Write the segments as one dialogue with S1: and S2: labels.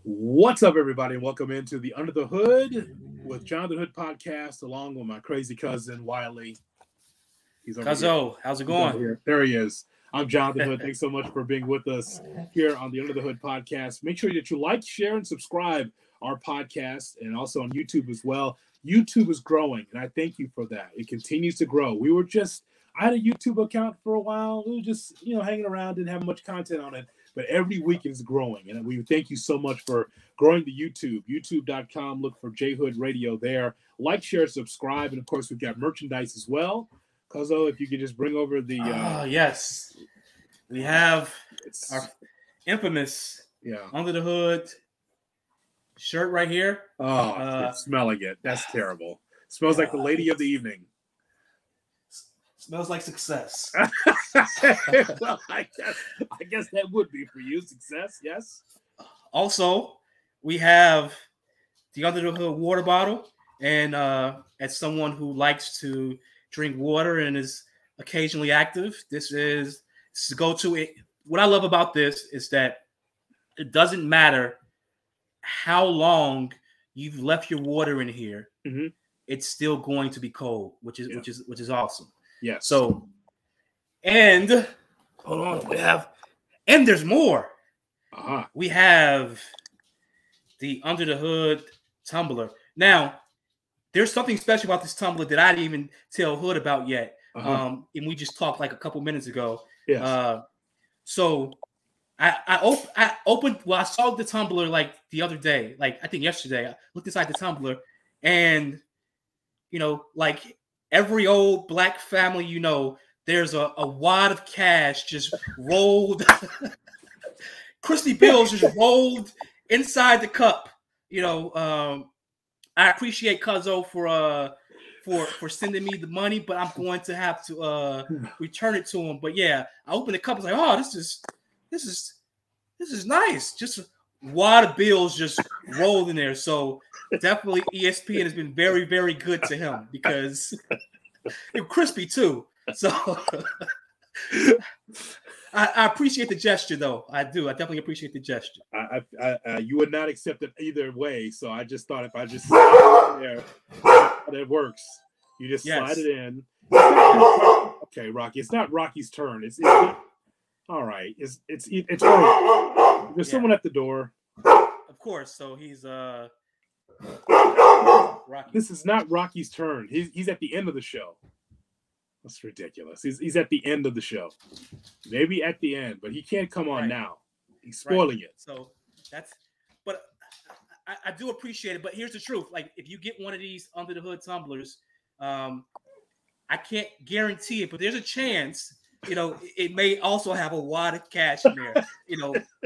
S1: What's up, everybody, and welcome into the Under the Hood with Jonathan Hood podcast, along with my crazy cousin Wiley.
S2: He's over Cuzzo, here. How's it going?
S1: Here. There he is. I'm Jonathan Hood. Thanks so much for being with us here on the Under the Hood podcast. Make sure that you like, share, and subscribe our podcast, and also on YouTube as well. YouTube is growing, and I thank you for that. It continues to grow. I had a YouTube account for a while. We were just, hanging around, didn't have much content on it. But every week it's growing, and we thank you so much for growing the YouTube. YouTube.com. Look for J Hood Radio there. Like, share, subscribe, and of course we've got merchandise as well. Cuzzo, if you could just bring over the.
S2: Yes, we have our infamous Under the Hood shirt right here.
S1: Oh, smelling it. That's terrible. Smells like the lady of the evening.
S2: Smells like success.
S1: Well, I guess that would be for you. Success, yes.
S2: Also, we have the Under the Hood water bottle. And as someone who likes to drink water and is occasionally active, this is go-to. What I love about this is that it doesn't matter how long you've left your water in here. Mm-hmm. It's still going to be cold, which is awesome.
S1: Yeah.
S2: So, and hold on, and there's more.
S1: Uh-huh.
S2: We have the Under the Hood tumbler. Now, there's something special about this tumbler that I didn't even tell Hood about yet. Uh-huh. And we just talked like a couple minutes ago.
S1: Yes.
S2: So I opened. Well, I saw the tumbler like the other day, like I think yesterday. I looked inside the tumbler, and like every old black family, there's a wad of cash just rolled, crispy bills just rolled inside the cup. I appreciate Cuzzo for sending me the money, but I'm going to have to return it to him. But yeah, I opened the cup. I was like, oh, this is nice. Just a wad of bills just rolled in there. So definitely ESPN has been very, very good to him because it's crispy too. So I appreciate the gesture, though. I do. I definitely appreciate the gesture.
S1: You would not accept it either way. So I just thought if I just slide it in there, it works. You just slide it in. Okay, Rocky. It's not Rocky's turn. It's all right. It's there's someone at the door.
S2: Of course. So he's Rocky.
S1: This is not Rocky's turn. He's at the end of the show. That's ridiculous. He's at the end of the show. Maybe at the end, but he can't come on now. He's spoiling it.
S2: So but I do appreciate it. But here's the truth. Like if you get one of these Under the Hood tumblers, I can't guarantee it, but there's a chance, it may also have a wad of cash in there,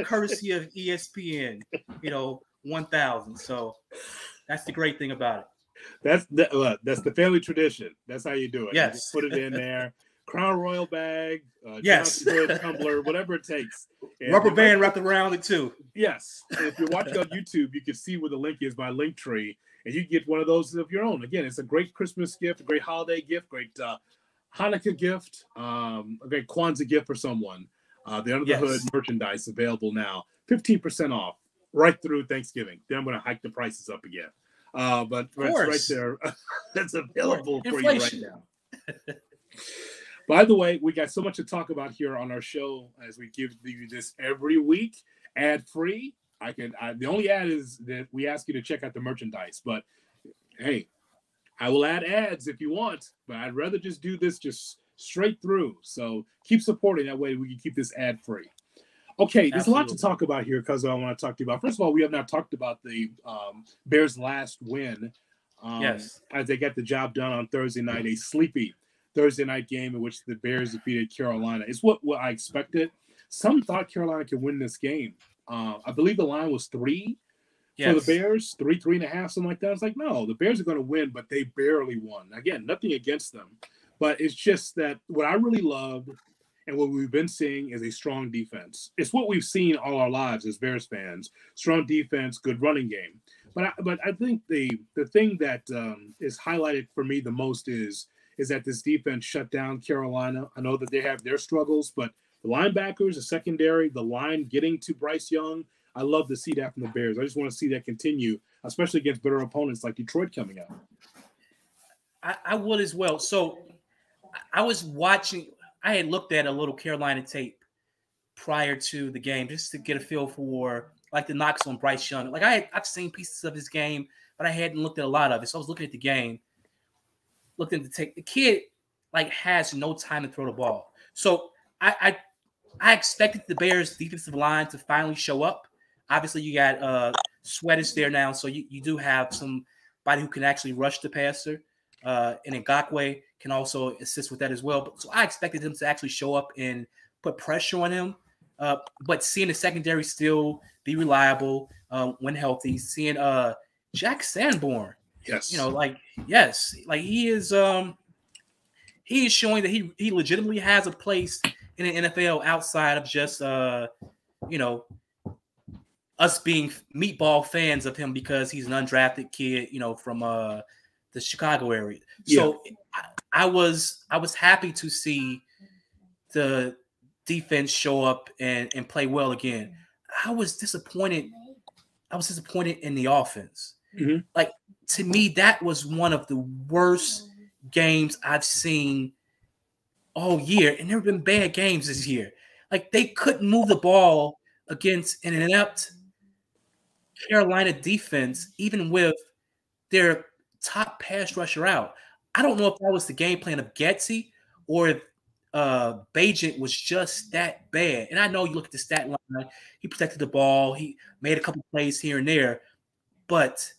S2: courtesy of ESPN, 1000. So that's the great thing about it.
S1: That's the family tradition. That's how you do it.
S2: Yes.
S1: You just put it in there. Crown Royal bag,
S2: yes,
S1: tumbler, whatever it takes.
S2: And rubber band wrapped around it too.
S1: Yes. And if you're watching on YouTube, you can see where the link is, my link tree, and you get one of those of your own. Again, it's a great Christmas gift, a great holiday gift, great Hanukkah gift, a great Kwanzaa gift for someone. The Under the Hood merchandise available now, 15% off right through Thanksgiving. Then I'm going to hike the prices up again. But it's right there. That's available for you right now. By the way, we got so much to talk about here on our show as we give you this every week, ad-free. The only ad is that we ask you to check out the merchandise. But hey, I will add ads if you want, but I'd rather just do this just straight through. So keep supporting. That way we can keep this ad-free. Okay, there's a lot to talk about here because I want to talk to you about. First of all, we have not talked about the Bears' last win. As they got the job done on Thursday night, a sleepy Thursday night game in which the Bears defeated Carolina. It's what I expected. Some thought Carolina could win this game. I believe the line was 3 for the Bears, 3.5, something like that. I was like, no, the Bears are going to win, but they barely won. Again, nothing against them. But it's just that what I really loved and what we've been seeing is a strong defense. It's what we've seen all our lives as Bears fans. Strong defense, good running game. But I think the thing that is highlighted for me the most is that this defense shut down Carolina. I know that they have their struggles, but the linebackers, the secondary, the line getting to Bryce Young, I love to see that from the Bears. I just want to see that continue, especially against better opponents like Detroit coming up.
S2: I would as well. So I was watching. I had looked at a little Carolina tape prior to the game just to get a feel for like the knocks on Bryce Young. Like I've seen pieces of his game, but I hadn't looked at a lot of it. So I was looking at the game, looked at the tape. The kid like has no time to throw the ball. So I expected the Bears defensive line to finally show up. Obviously, you got Sweat is there now, so you do have somebody who can actually rush the passer. And Ngakoue can also assist with that as well. So I expected him to actually show up and put pressure on him. But seeing the secondary still be reliable when healthy, seeing Jack Sanborn,
S1: yes,
S2: he is showing that he legitimately has a place in the NFL outside of just us being meatball fans of him because he's an undrafted kid, from the Chicago area. So I was happy to see the defense show up and play well again. I was disappointed in the offense.
S1: Mm-hmm.
S2: Like, to me, that was one of the worst games I've seen all year. And there have been bad games this year. Like, they couldn't move the ball against an inept Carolina defense, even with their top pass rusher out. I don't know if that was the game plan of Getsy or if Bagent was just that bad. And I know you look at the stat line, he protected the ball, he made a couple plays here and there, but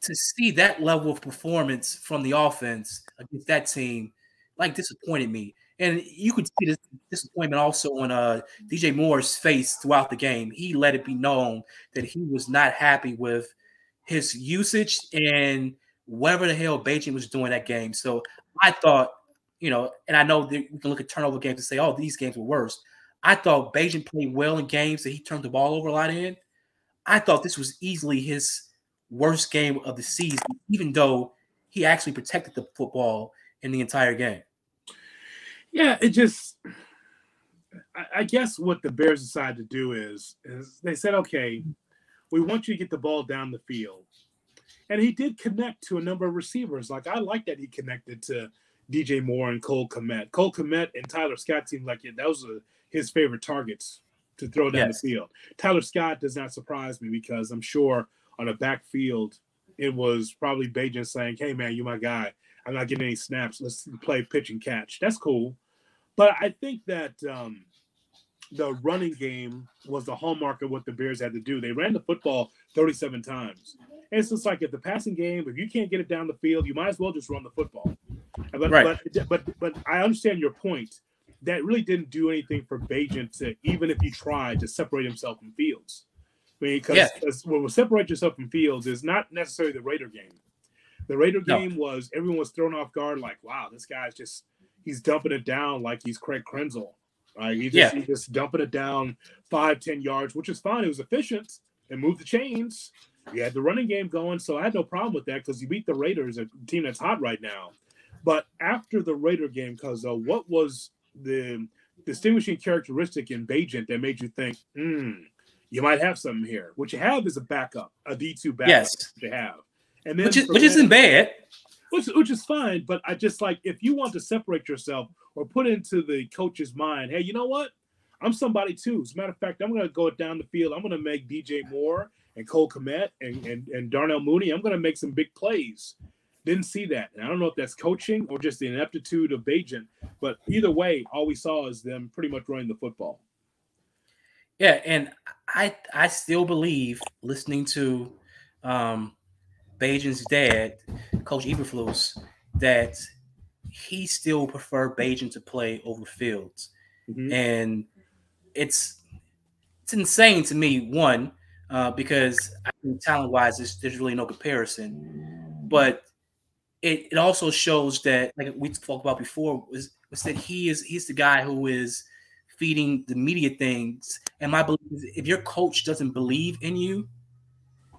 S2: to see that level of performance from the offense against that team, like, disappointed me. And you could see this disappointment also on DJ Moore's face throughout the game. He let it be known that he was not happy with his usage and whatever the hell Bagent was doing that game. So I thought, and I know that we can look at turnover games and say, oh, these games were worse. I thought Bagent played well in games that he turned the ball over a lot in. I thought this was easily his worst game of the season, even though he actually protected the football in the entire game.
S1: Yeah, it just – I guess what the Bears decided to do is they said, okay, we want you to get the ball down the field. And he did connect to a number of receivers. Like, I like that he connected to DJ Moore and Cole Kmet. Cole Kmet and Tyler Scott seemed like those were his favorite targets to throw down the field. Tyler Scott does not surprise me because I'm sure on a backfield it was probably Bagent saying, hey, man, you my guy. I'm not getting any snaps. Let's play pitch and catch. That's cool. But I think that the running game was the hallmark of what the Bears had to do. They ran the football 37 times. And it's just like, if the passing game, if you can't get it down the field, you might as well just run the football. But I understand your point. That really didn't do anything for Bagent to, even if he tried to separate himself from Fields. I mean, because what will separate yourself from Fields is not necessarily the Raider game. The Raider game was everyone was thrown off guard, like, wow, this guy's he's dumping it down like he's Craig Krenzel. Right? He's just dumping it down 5-10 yards, which is fine. It was efficient and moved the chains. You had the running game going, so I had no problem with that because you beat the Raiders, a team that's hot right now. But after the Raider game, Cuzzo, what was the distinguishing characteristic in Bagent that made you think, you might have something here? What you have is a backup, a D2 backup. Yes. You have. And then
S2: which isn't bad.
S1: Which is fine, but I just like, if you want to separate yourself or put into the coach's mind, hey, you know what? I'm somebody too. As a matter of fact, I'm going to go down the field. I'm going to make DJ Moore and Cole Kmet and Darnell Mooney. I'm going to make some big plays. Didn't see that. And I don't know if that's coaching or just the ineptitude of Bagent, but either way, all we saw is them pretty much running the football.
S2: Yeah, and I still believe, listening to Bagent's dad, Coach Eberflus, that he still preferred Bagent to play over Fields. Mm-hmm. And it's insane to me, one, because I think talent-wise, there's really no comparison. But it also shows that, like we talked about before, was that he's the guy who is feeding the media things. And my belief is, if your coach doesn't believe in you,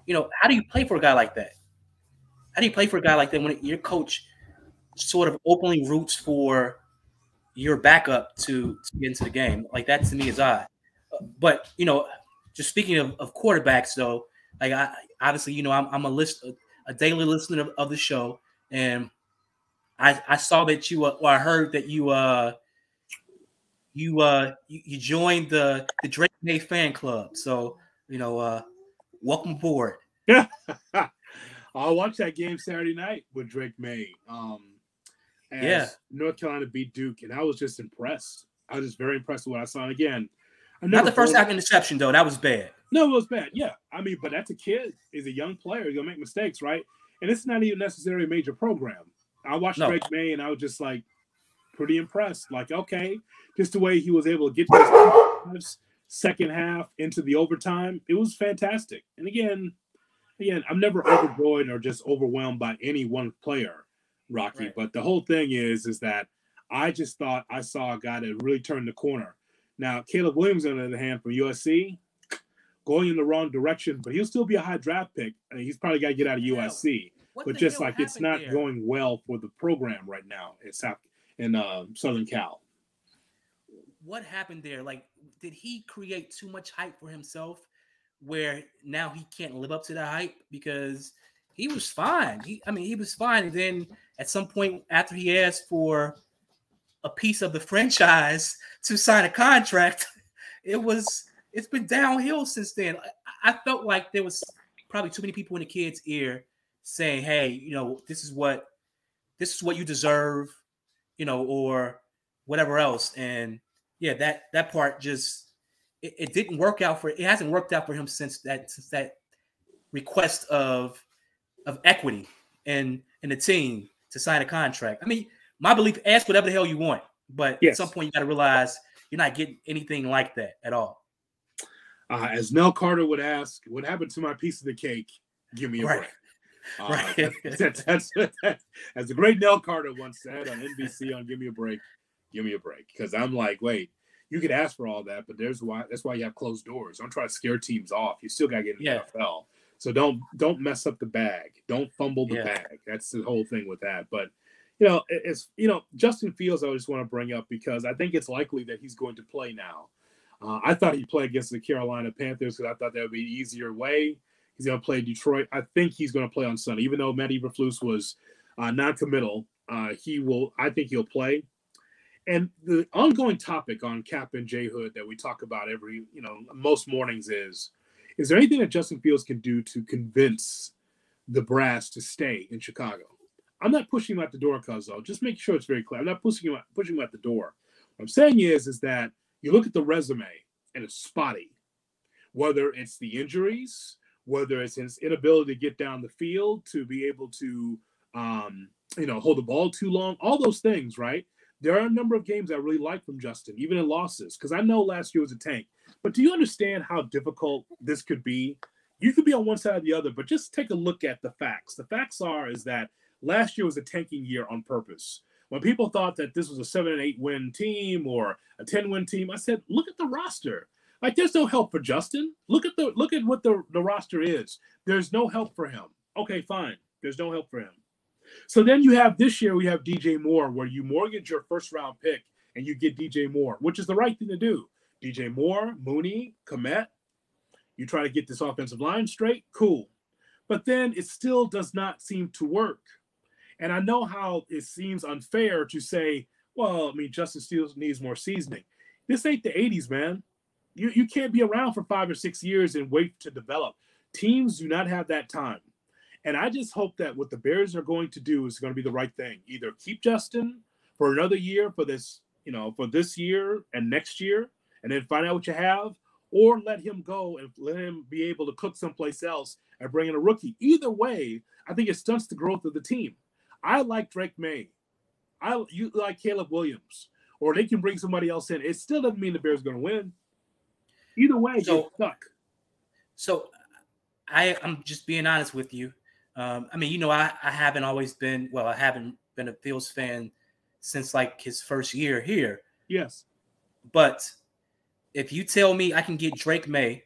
S2: how do you play for a guy like that? How do you play for a guy like that when your coach sort of openly roots for your backup to get into the game? Like, that to me is odd. But, just speaking of quarterbacks, though, like I obviously, I'm a daily listener of the show, and I saw that or I heard that you joined the Drake May fan club. So welcome aboard.
S1: Yeah, I'll watch that game Saturday night with Drake May. As North Carolina beat Duke, and I was just impressed. I was just very impressed with what I saw. And again,
S2: not the first half interception though. That was bad.
S1: No, it was bad. Yeah, I mean, but that's a kid. He's a young player. He's gonna make mistakes, right? And it's not even necessarily a major program. I watched Drake May, and I was just like pretty impressed. Like, okay, just the way he was able to get those second half into the overtime, it was fantastic. And again, I'm never overjoyed or just overwhelmed by any one player, Rocky. Right. But the whole thing is that I just thought I saw a guy that really turned the corner. Now, Caleb Williams, on the other hand, from USC, going in the wrong direction, but he'll still be a high draft pick. I mean, he's probably got to get out of USC. But just like it's not going well for the program right now in Southern Cal.
S2: What happened there? Like, did he create too much hype for himself where now he can't live up to the hype? Because he was fine. He was fine. And then at some point after he asked for a piece of the franchise to sign a contract, it's been downhill since then. I felt like there was probably too many people in the kid's ear saying, hey, this is what you deserve, or whatever else. And that part just, it didn't work out it hasn't worked out for him since that request of equity in the team to sign a contract. I mean, my belief, ask whatever the hell you want, but at some point you got to realize you're not getting anything like that at all.
S1: As Nell Carter would ask, what happened to my piece of the cake? Give me a break. That's as the great Nell Carter once said on NBC on Give Me a Break. Because I'm like, wait, you could ask for all that, but that's why you have closed doors. Don't try to scare teams off. You still got to get in the NFL. So don't mess up the bag. Don't fumble the bag. That's the whole thing with that. But Justin Fields, I just want to bring up because I think it's likely that he's going to play now. I thought he'd play against the Carolina Panthers because I thought that would be an easier way. He's going to play Detroit. I think he's going to play on Sunday, even though Matt Eberflus was non-committal. I think he'll play. And the ongoing topic on Cap and J Hood that we talk about most mornings is there anything that Justin Fields can do to convince the brass to stay in Chicago? I'm not pushing him out the door, Cuzzo. Just make sure it's very clear. I'm not pushing him out the door. What I'm saying is that you look at the resume and it's spotty. Whether it's the injuries, whether it's his inability to get down the field, to be able to, hold the ball too long, all those things, right? There are a number of games I really like from Justin, even in losses, because I know last year was a tank. But do you understand how difficult this could be? You could be on one side or the other, but just take a look at the facts. The facts is that last year was a tanking year on purpose. When people thought that this was a 7 and 8 win team or a 10-win team, I said, look at the roster. Like, there's no help for Justin. Look at what the roster is. There's no help for him. Okay, fine. There's no help for him. So then this year we have DJ Moore, where you mortgage your first-round pick and you get DJ Moore, which is the right thing to do. DJ Moore, Mooney, Kmet, you try to get this offensive line straight, cool. But then it still does not seem to work. And I know how it seems unfair to say, well, I mean, Justin Fields needs more seasoning. This ain't the 80s, man. You can't be around for 5 or 6 years and wait to develop. Teams do not have that time. And I just hope that what the Bears are going to do is going to be the right thing. Either keep Justin for another year for this year and next year, and then find out what you have, or let him go and let him be able to cook someplace else and bring in a rookie. Either way, I think it stunts the growth of the team. I like Drake May. You like Caleb Williams, or they can bring somebody else in. It still doesn't mean the Bears are going to win. Either way, you're stuck.
S2: So I'm just being honest with you. I haven't been a Fields fan since like his first year here.
S1: Yes.
S2: But if you tell me I can get Drake May,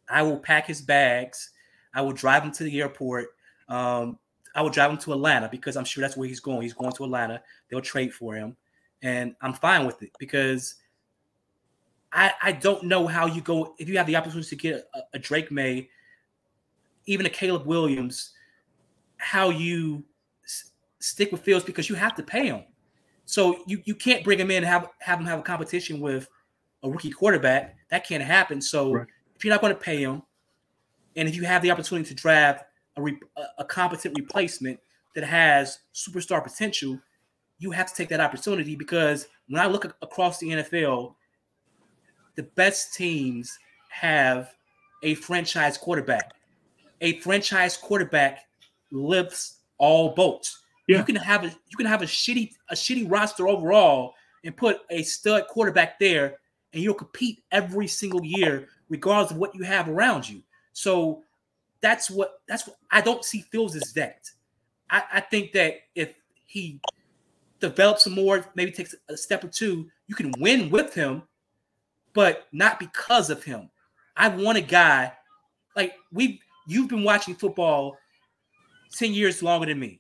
S2: I will pack his bags. I will drive him to the airport. I will drive him to Atlanta because I'm sure that's where he's going. He's going to Atlanta. They'll trade for him. And I'm fine with it because I don't know how you go if you have the opportunity to get a Drake May, even a Caleb Williams, how you stick with Fields because you have to pay him. So you can't bring him in and have him have a competition with a rookie quarterback. That can't happen. So if you're not going to pay him, and if you have the opportunity to draft a competent replacement that has superstar potential, you have to take that opportunity because when I look across the NFL, the best teams have a franchise quarterback. A franchise quarterback lifts all boats. Yeah. You can have a shitty roster overall and put a stud quarterback there, and you'll compete every single year, regardless of what you have around you. So that's what I don't see Fields as that. I think that if he develops some more, maybe takes a step or two, you can win with him, but not because of him. I want a guy like you've been watching football 10 years longer than me,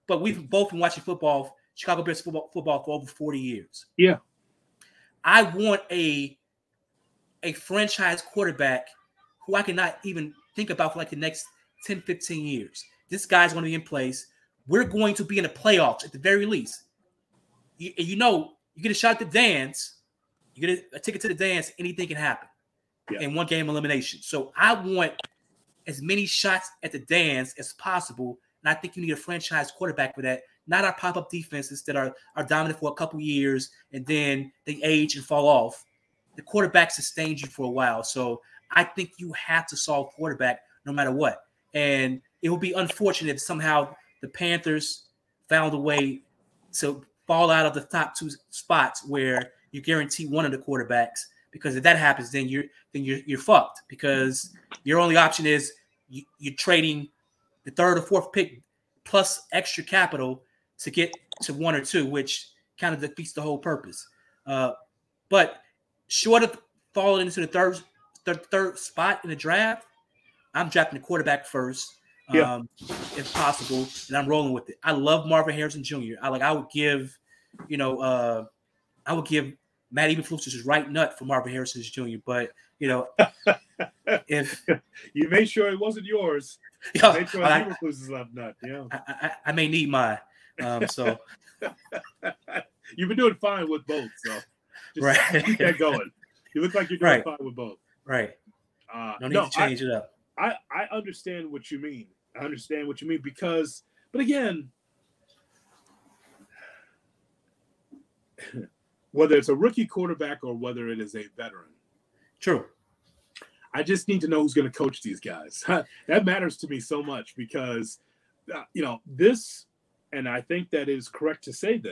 S2: but we've both been watching football, Chicago Bears football for over 40 years.
S1: Yeah.
S2: I want a franchise quarterback who I cannot even think about for like the next 10, 15 years. This guy's going to be in place. We're going to be in the playoffs at the very least. You get a shot at the dance, you get a ticket to the dance, anything can happen in one game elimination. So I want as many shots at the dance as possible, and I think you need a franchise quarterback for that, not our pop-up defenses that are dominant for a couple years and then they age and fall off. The quarterback sustains you for a while. So I think you have to solve quarterback no matter what. And it would be unfortunate if somehow the Panthers found a way to fall out of the top two spots where you guarantee one of the quarterbacks. Because if that happens, then you're fucked. Because your only option is you're trading the third or fourth pick plus extra capital to get to one or two, which kind of defeats the whole purpose. But short of falling into the third spot in the draft, I'm drafting the quarterback first, if possible, and I'm rolling with it. I love Marvin Harrison Jr. I would give Matt Eberflus his right nut for Marvin Harrison Jr. But if
S1: you made sure it wasn't yours, made sure Eberflus's left nut. Yeah,
S2: I may need mine. So
S1: you've been doing fine with both, so just keep that going. You look like you're doing fine with both.
S2: Right. No need to change it up.
S1: I understand what you mean. I understand what you mean because, but again, whether it's a rookie quarterback or whether it is a veteran.
S2: True.
S1: I just need to know who's going to coach these guys. That matters to me so much because, this, and I think that is correct to say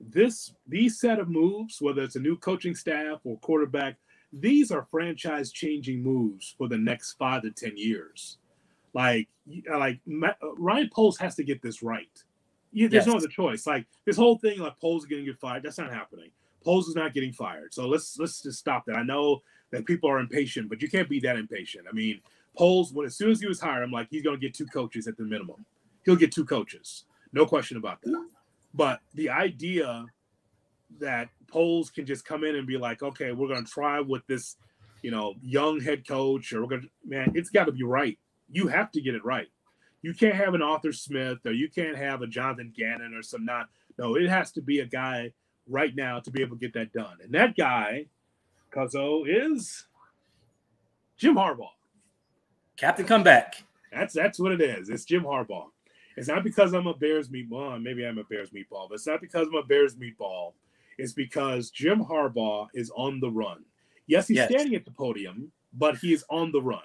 S1: these set of moves, whether it's a new coaching staff or quarterback, these are franchise-changing moves for the next 5 to 10 years. Like Ryan Poles has to get this right. There's no other choice. Like this whole thing, like Poles is going to get fired. That's not happening. Poles is not getting fired. So let's just stop that. I know that people are impatient, but you can't be that impatient. I mean, Poles, as soon as he was hired, I'm like, he's going to get 2 coaches at the minimum. He'll get 2 coaches. No question about that. But the idea that Poles can just come in and be like, okay, we're going to try with this, young head coach, or it's got to be right. You have to get it right. You can't have an Arthur Smith, or you can't have a Jonathan Gannon or some not. No, it has to be a guy right now to be able to get that done. And that guy, Cuzzo, is Jim Harbaugh.
S2: Captain Comeback.
S1: That's what it is. It's Jim Harbaugh. It's not because I'm a Bears meatball. Maybe I'm a Bears meatball, but it's not because I'm a Bears meatball. It's because Jim Harbaugh is on the run. Yes, he's standing at the podium, but he is on the run.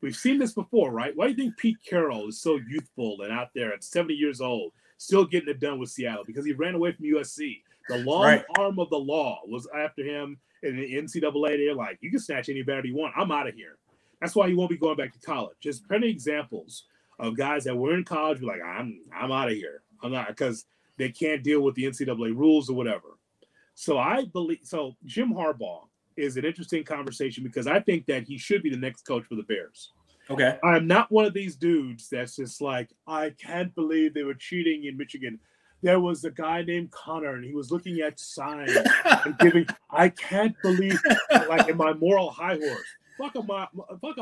S1: We've seen this before, right? Why do you think Pete Carroll is so youthful and out there at 70 years old, still getting it done with Seattle? Because he ran away from USC. The long arm of the law was after him in the NCAA. They're like, you can snatch anybody you want. I'm out of here. That's why he won't be going back to college. There's plenty of examples of guys that were in college be like, I'm out of here. I'm not, because they can't deal with the NCAA rules or whatever. So Jim Harbaugh is an interesting conversation because I think that he should be the next coach for the Bears.
S2: Okay.
S1: I'm not one of these dudes that's just like, I can't believe they were cheating in Michigan. there was a guy named Connor, and he was looking at signs and giving. I can't believe, like in my moral high horse. Fuck a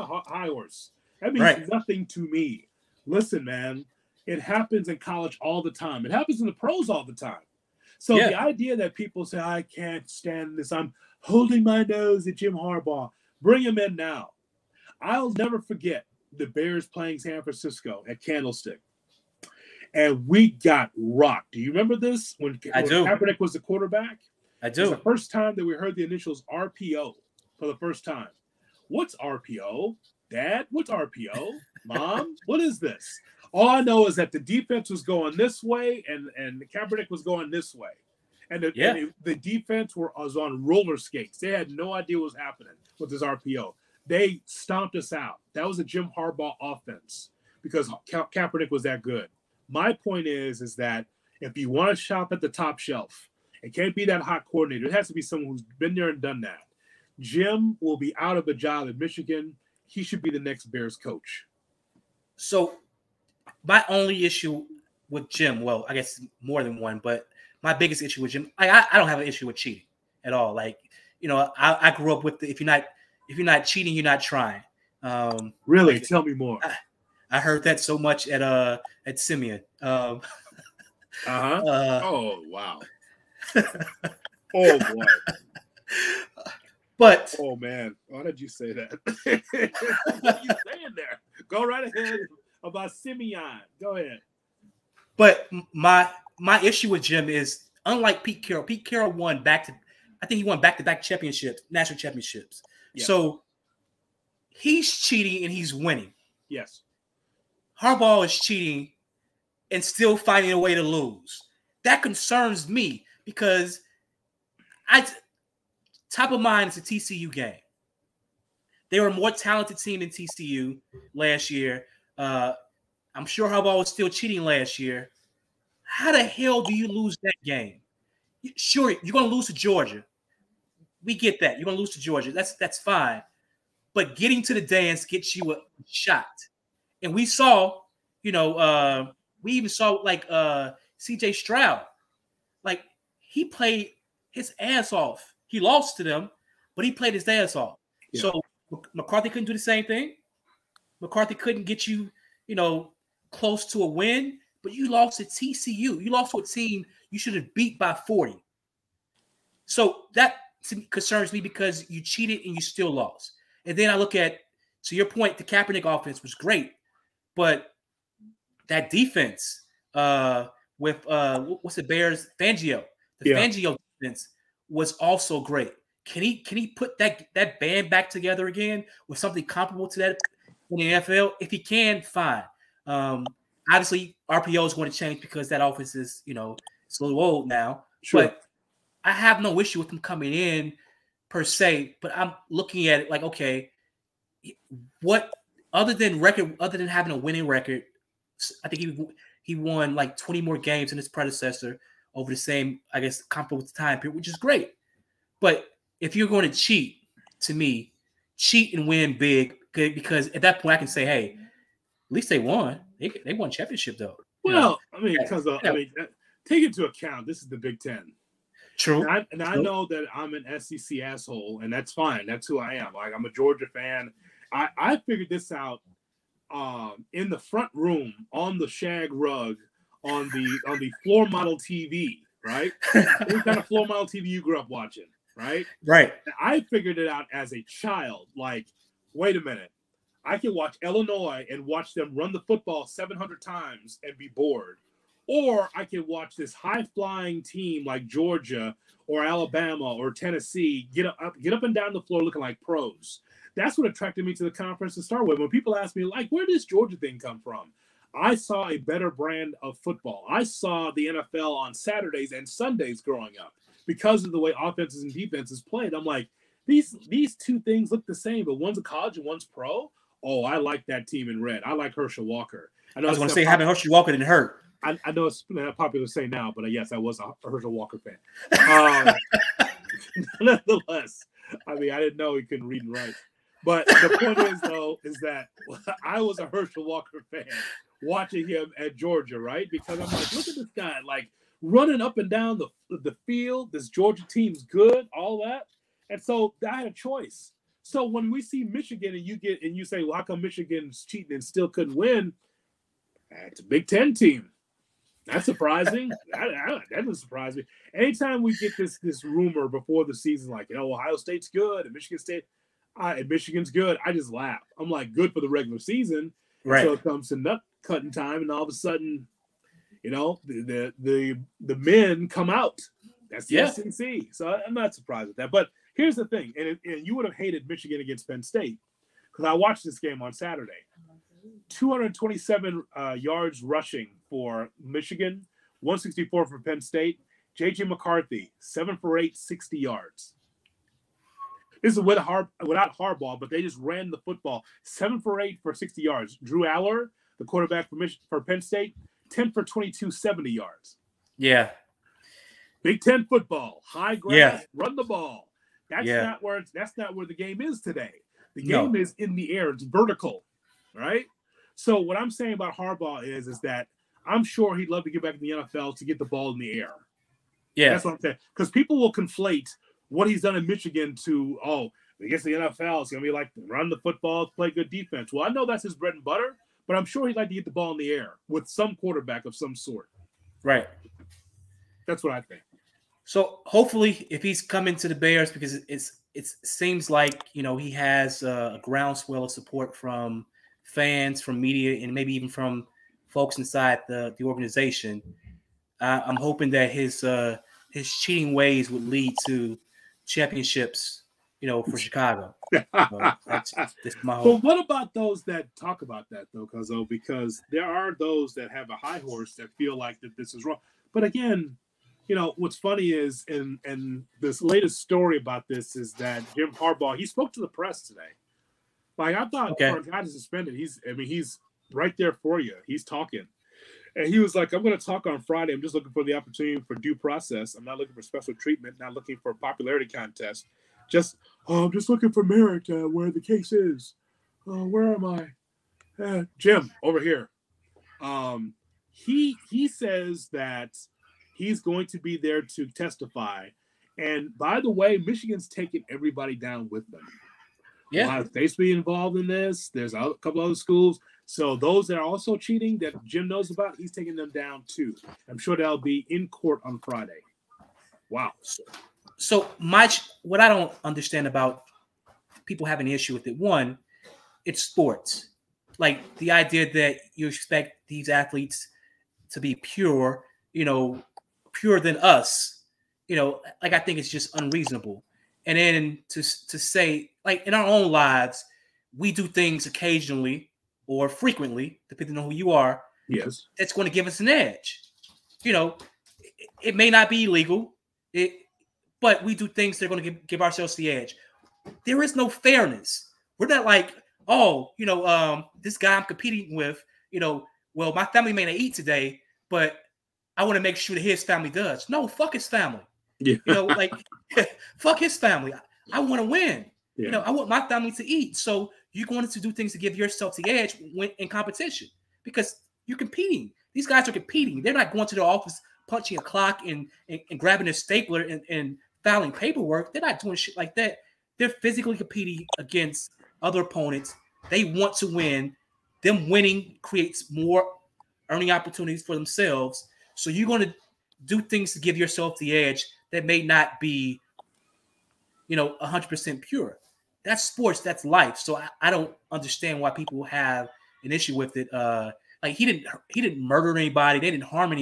S1: high horse. That means nothing to me. Listen, man, it happens in college all the time. It happens in the pros all the time. So the idea that people say, I can't stand this, I'm holding my nose at Jim Harbaugh, bring him in now. I'll never forget the Bears playing San Francisco at Candlestick. And we got rocked. Do you remember this? When Kaepernick was the quarterback?
S2: I do.
S1: It was the first time that we heard the initials RPO for the first time. What's RPO? Dad, what's RPO? Mom, what is this? All I know is that the defense was going this way and Kaepernick was going this way. And the defense was on roller skates. They had no idea what was happening with this RPO. They stomped us out. That was a Jim Harbaugh offense because Kaepernick was that good. My point is that if you want to shop at the top shelf, it can't be that hot coordinator. It has to be someone who's been there and done that. Jim will be out of a job at Michigan. He should be the next Bears coach.
S2: So my only issue with Jim, well, I guess more than one, but my biggest issue with Jim, I don't have an issue with cheating at all. Like, you know, I grew up with if you're not cheating, you're not trying.
S1: Really? Tell me more.
S2: I heard that so much at Simeon.
S1: Oh wow. Oh boy.
S2: But
S1: oh man, why did you say that? What are you saying there? Go right ahead about Simeon. Go ahead.
S2: But my issue with Jim is unlike Pete Carroll. Pete Carroll won back-to-back championships, national championships. Yeah. So he's cheating and he's winning.
S1: Yes.
S2: Harbaugh is cheating and still finding a way to lose. That concerns me because top of mind is the TCU game. They were a more talented team than TCU last year. I'm sure Harbaugh was still cheating last year. How the hell do you lose that game? Sure, you're going to lose to Georgia. We get that. You're going to lose to Georgia. That's fine. But getting to the dance gets you a shot. And we saw, we even saw like CJ Stroud. Like he played his ass off. He lost to them, but he played his ass off. Yeah. So McCarthy couldn't do the same thing. McCarthy couldn't get you, close to a win, but you lost to TCU. You lost to a team you should have beat by 40. So that concerns me because you cheated and you still lost. And then I look at, to your point, the Kaepernick offense was great, but that defense with what's the Bears? Fangio. The Fangio defense was also great. Can he put that band back together again with something comparable to that in the NFL? If he can, fine. Obviously, RPO is going to change because that offense is, it's a little old now. Sure. But I have no issue with him coming in per se. But I'm looking at it like, okay, what other than having a winning record, I think he won like 20 more games than his predecessor over the same, I guess, comparable time period, which is great. But if you're going to cheat, to me, cheat and win big, because at that point I can say, hey, at least they won. They won championship though.
S1: Well, because take into account this is the Big Ten.
S2: True.
S1: And I know that I'm an SEC asshole, and that's fine. That's who I am. Like I'm a Georgia fan. I figured this out in the front room on the shag rug on the floor model TV, right? Any kind of floor model TV you grew up watching, right?
S2: Right.
S1: And I figured it out as a child. Like, wait a minute. I can watch Illinois and watch them run the football 700 times and be bored. Or I can watch this high-flying team like Georgia or Alabama or Tennessee get up and down the floor looking like pros. That's what attracted me to the conference to start with. When people ask me, like, where did this Georgia thing come from? I saw a better brand of football. I saw the NFL on Saturdays and Sundays growing up because of the way offenses and defenses played. I'm like, these two things look the same, but one's a college and one's pro. Oh, I like that team in red. I like Herschel Walker. I
S2: was going to say having Herschel Walker didn't hurt.
S1: I know it's not popular to say now, but yes, I was a Herschel Walker fan. Nonetheless, I didn't know he couldn't read and write. But the point is, though, is that I was a Herschel Walker fan watching him at Georgia, right? Because I'm like, look at this guy, like running up and down the field. This Georgia team's good, all that. And so I had a choice. So when we see Michigan and you say, well, how come Michigan's cheating and still couldn't win? It's a Big Ten team. That's surprising. That doesn't surprise me. Anytime we get this rumor before the season, like, Ohio State's good and Michigan's good, I just laugh. I'm like, good for the regular season.
S2: Right.
S1: So it comes to nut cutting time, and all of a sudden, the men come out. That's the SEC. So I'm not surprised with that. But here's the thing, and you would have hated Michigan against Penn State because I watched this game on Saturday. 227 yards rushing for Michigan, 164 for Penn State. J.J. McCarthy, 7 for 8, 60 yards. This is without Harbaugh, but they just ran the football. 7 for 8 for 60 yards. Drew Aller, the quarterback for Penn State, 10 for 22, 70 yards.
S2: Yeah.
S1: Big Ten football, high grass, run the ball. That's not where the game is today. The game is in the air. It's vertical, right? So what I'm saying about Harbaugh is that I'm sure he'd love to get back in the NFL to get the ball in the air.
S2: Yeah.
S1: That's what I'm saying. Because people will conflate what he's done in Michigan to, against the NFL, it's going to be like run the football, play good defense. Well, I know that's his bread and butter, but I'm sure he'd like to get the ball in the air with some quarterback of some sort.
S2: Right.
S1: That's what I think.
S2: So hopefully if he's coming to the Bears, because it seems like, he has a groundswell of support from fans, from media, and maybe even from folks inside the organization. I'm hoping that his cheating ways would lead to championships, for Chicago. That's my hope.
S1: But what about those that talk about that, though, Cuzzo? Because there are those that have a high horse that feel like that this is wrong. But again, what's funny is, and this latest story about this is that Jim Harbaugh, he spoke to the press today. Like, I thought for a guy to suspended, he's right there for you. He's talking. And he was like, I'm going to talk on Friday. I'm just looking for the opportunity for due process. I'm not looking for special treatment, not looking for a popularity contest. I'm just looking for merit where the case is. Where am I? Jim, over here. He says that he's going to be there to testify. And by the way, Michigan's taking everybody down with them.
S2: Yeah.
S1: Ohio State's being involved in this. There's a couple other schools. So those that are also cheating that Jim knows about, he's taking them down too. I'm sure they'll be in court on Friday. Wow.
S2: So what I don't understand about people having an issue with it, one, it's sports. Like the idea that you expect these athletes to be pure, purer than us, like I think it's just unreasonable. And then to say, like in our own lives, we do things occasionally or frequently, depending on who you are.
S1: Yes.
S2: It's going to give us an edge. It may not be illegal, but we do things that are going to give ourselves the edge. There is no fairness. We're not like, this guy I'm competing with, well, my family may not eat today, but I want to make sure that his family does. No, fuck his family.
S1: Yeah.
S2: Fuck his family. I want to win.
S1: Yeah.
S2: I want my family to eat. So you're going to do things to give yourself the edge in competition because you're competing. These guys are competing. They're not going to the office, punching a clock and grabbing a stapler and filing paperwork. They're not doing shit like that. They're physically competing against other opponents. They want to win. Them winning creates more earning opportunities for themselves. So you're going to do things to give yourself the edge that may not be, 100% pure. That's sports. That's life. So I don't understand why people have an issue with it. Like he didn't murder anybody. They didn't harm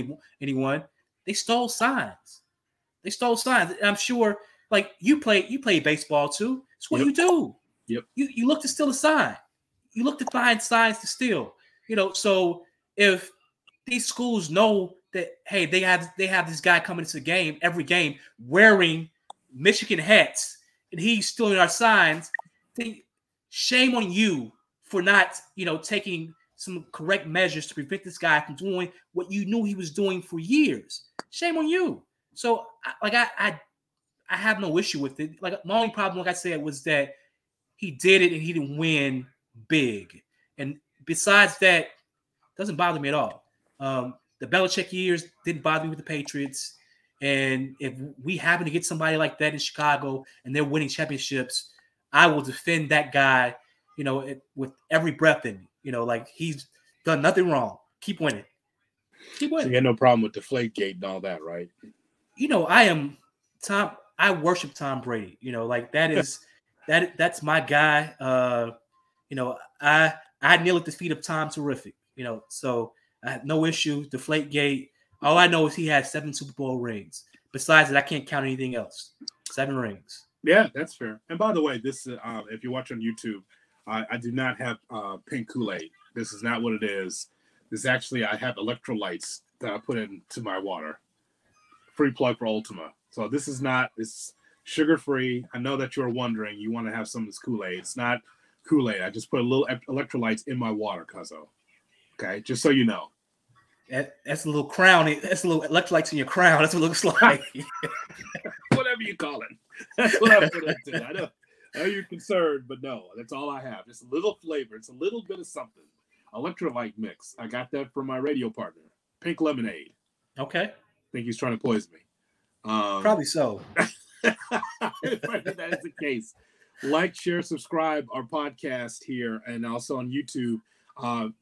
S2: anyone. They stole signs. And I'm sure, like you play baseball too. It's what you do.
S1: Yep.
S2: You look to steal a sign. You look to find signs to steal. So if these schools know that, hey, they have this guy coming into the game every game wearing Michigan hats and he's stealing our signs, then shame on you for not, taking some correct measures to prevent this guy from doing what you knew he was doing for years. Shame on you. So I have no issue with it. Like my only problem, like I said, was that he did it and he didn't win big. And besides that, it doesn't bother me at all. the Belichick years didn't bother me with the Patriots. And if we happen to get somebody like that in Chicago and they're winning championships, I will defend that guy, with every breath in me. Like he's done nothing wrong. Keep winning. Keep winning.
S1: So you had no problem with Deflategate and all that, right?
S2: I worship Tom Brady. Like that is that's my guy. I kneel at the feet of Tom Terrific. So I have no issue. Deflategate. All I know is he has 7 Super Bowl rings. Besides that, I can't count anything else. 7 rings.
S1: Yeah, that's fair. And by the way, this if you watch on YouTube, I do not have pink Kool-Aid. This is not what it is. This actually, I have electrolytes that I put into my water. Free plug for Ultima. So this is not, it's sugar-free. I know that you're wondering, you want to have some of this Kool-Aid. It's not Kool-Aid. I just put a little electrolytes in my water, Cuzzo. Okay, just so you know.
S2: That's a little crown. That's a little electrolytes in your crown. That's what it looks like.
S1: Whatever you call it. That's what I put into. I know you're concerned, but no, that's all I have. Just a little flavor. It's a little bit of something. Electrolyte mix. I got that from my radio partner. Pink lemonade.
S2: Okay.
S1: I think he's trying to poison me.
S2: Probably so.
S1: That is the case. Like, share, subscribe our podcast here and also on YouTube.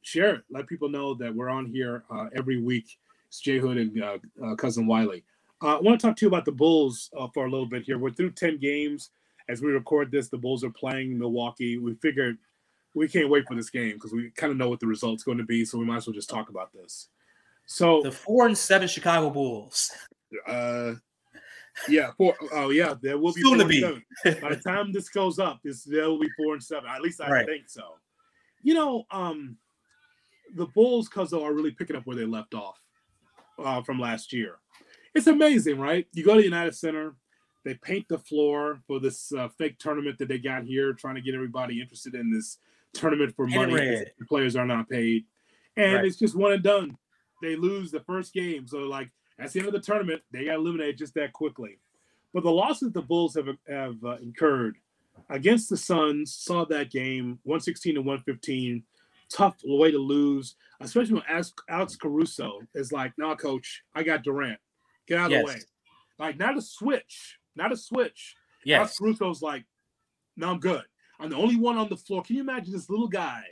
S1: Share it. Let people know that we're on here every week. It's J Hood and Cousin Wiley. I want to talk to you about the Bulls for a little bit here. We're through 10 games. As we record this, the Bulls are playing Milwaukee. We figured we can't wait for this game because we kind of know what the result's going to be, so we might as well just talk about this. So
S2: the 4-7 Chicago Bulls.
S1: There will be
S2: soon to be.
S1: By the time this goes up, there will be 4-7. At least I think so. The Bulls, Cuzzo, are really picking up where they left off from last year. It's amazing, right? You go to United Center, they paint the floor for this fake tournament that they got here, trying to get everybody interested in this tournament for money. The players are not paid. And It's just one and done. They lose the first game. So, that's the end of the tournament. They got eliminated just that quickly. But the losses the Bulls have incurred against the Suns, saw that game, 116-115, tough way to lose, especially when Alex Caruso is like, nah, coach, I got Durant. Get out of the way. Not a switch. Yes. Alex Caruso's like, no, I'm good. I'm the only one on the floor. Can you imagine this little guy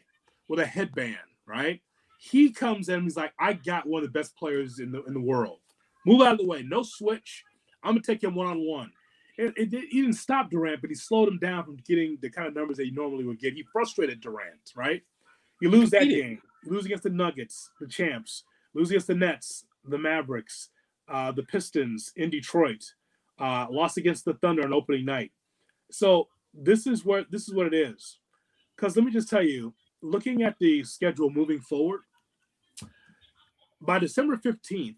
S1: with a headband, right? He comes in and he's like, I got one of the best players in the world. Move out of the way. No switch. I'm going to take him one-on-one. He didn't stop Durant, but he slowed him down from getting the kind of numbers that he normally would get. He frustrated Durant, right? You lose that game. You lose against the Nuggets, the champs. Lose against the Nets, the Mavericks, the Pistons in Detroit. Lost against the Thunder on opening night. So this is what it is. Because let me just tell you, looking at the schedule moving forward, by December 15th,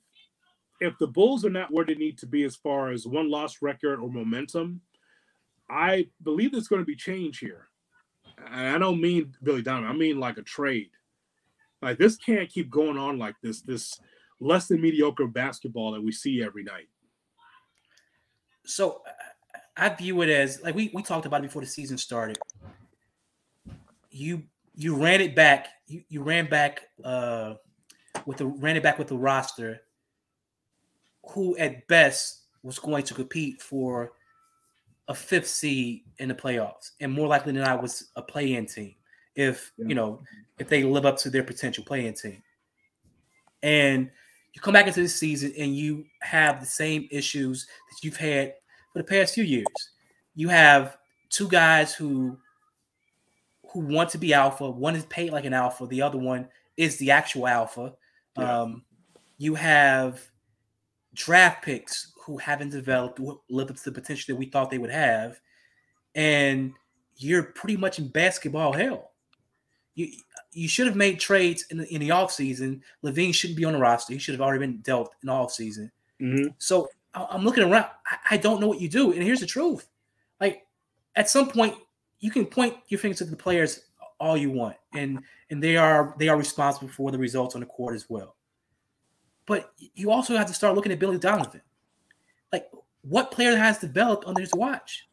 S1: if the Bulls are not where they need to be as far as one-loss record or momentum, I believe there's going to be change here. And I don't mean Billy Donovan. I mean like a trade. Like this can't keep going on like this less than mediocre basketball that we see every night.
S2: So I view it as like we talked about it before the season started. You ran it back. You ran back with the roster who at best was going to compete for a 5th seed in the playoffs, and more likely than not was a play-in team if they live up to their potential play-in team. And you come back into this season and you have the same issues that you've had for the past few years. You have 2 guys who want to be alpha. One is paid like an alpha. The other one is the actual alpha. Yeah. You have draft picks who haven't developed, lived up to the potential that we thought they would have. And you're pretty much in basketball hell. You should have made trades in the offseason. Levine shouldn't be on the roster. He should have already been dealt in the offseason. Mm-hmm. So I'm looking around. I don't know what you do. And here's the truth. Like, at some point, you can point your fingers at the players all you want. And they are responsible for the results on the court as well. But you also have to start looking at Billy Donovan. Like, what player has developed under his watch?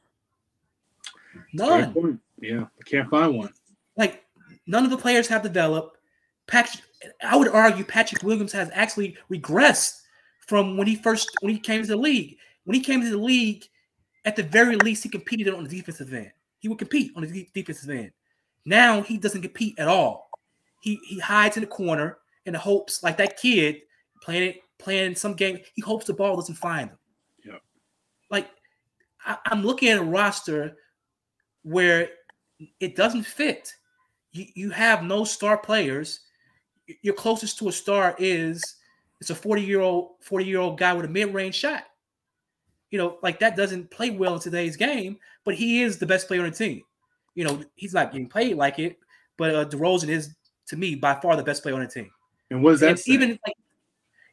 S2: None.
S1: Yeah, I can't find one.
S2: Like, none of the players have developed. I would argue Patrick Williams has actually regressed from when he came to the league. When he came to the league, at the very least, he competed on the defensive end. He would compete on the defensive end. Now he doesn't compete at all. He hides in the corner in the hopes, like that kid playing some game. He hopes the ball doesn't find him.
S1: Yeah.
S2: Like I'm looking at a roster where it doesn't fit. You have no star players. Your closest to a star it's a 40-year-old guy with a mid-range shot. Like that doesn't play well in today's game, but he is the best player on the team. He's not getting paid like it, but DeRozan is, to me, by far the best player on the team.
S1: And what does that say?
S2: Even like,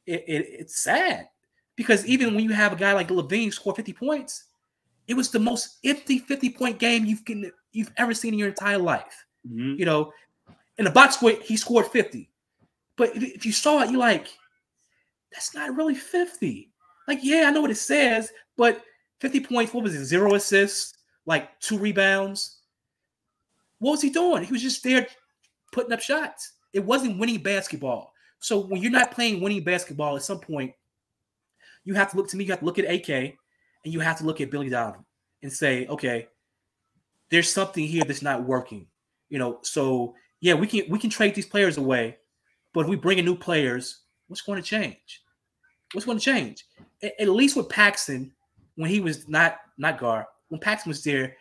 S2: it's sad because even when you have a guy like Levine score 50 points, it was the most empty 50-point game you've ever seen in your entire life.
S1: Mm-hmm.
S2: In the box score, he scored 50. But if you saw it, you're like, that's not really 50. Like, yeah, I know what it says, but 50 points, what was it? 0 assists, like 2 rebounds. What was he doing? He was just there putting up shots. It wasn't winning basketball. So when you're not playing winning basketball, at some point, you have to look at AK and you have to look at Billy Donovan and say, okay, there's something here that's not working. So yeah, we can trade these players away, but if we bring in new players, what's going to change? What's going to change? At least with Paxson, when he was not Gar, when Paxson was there,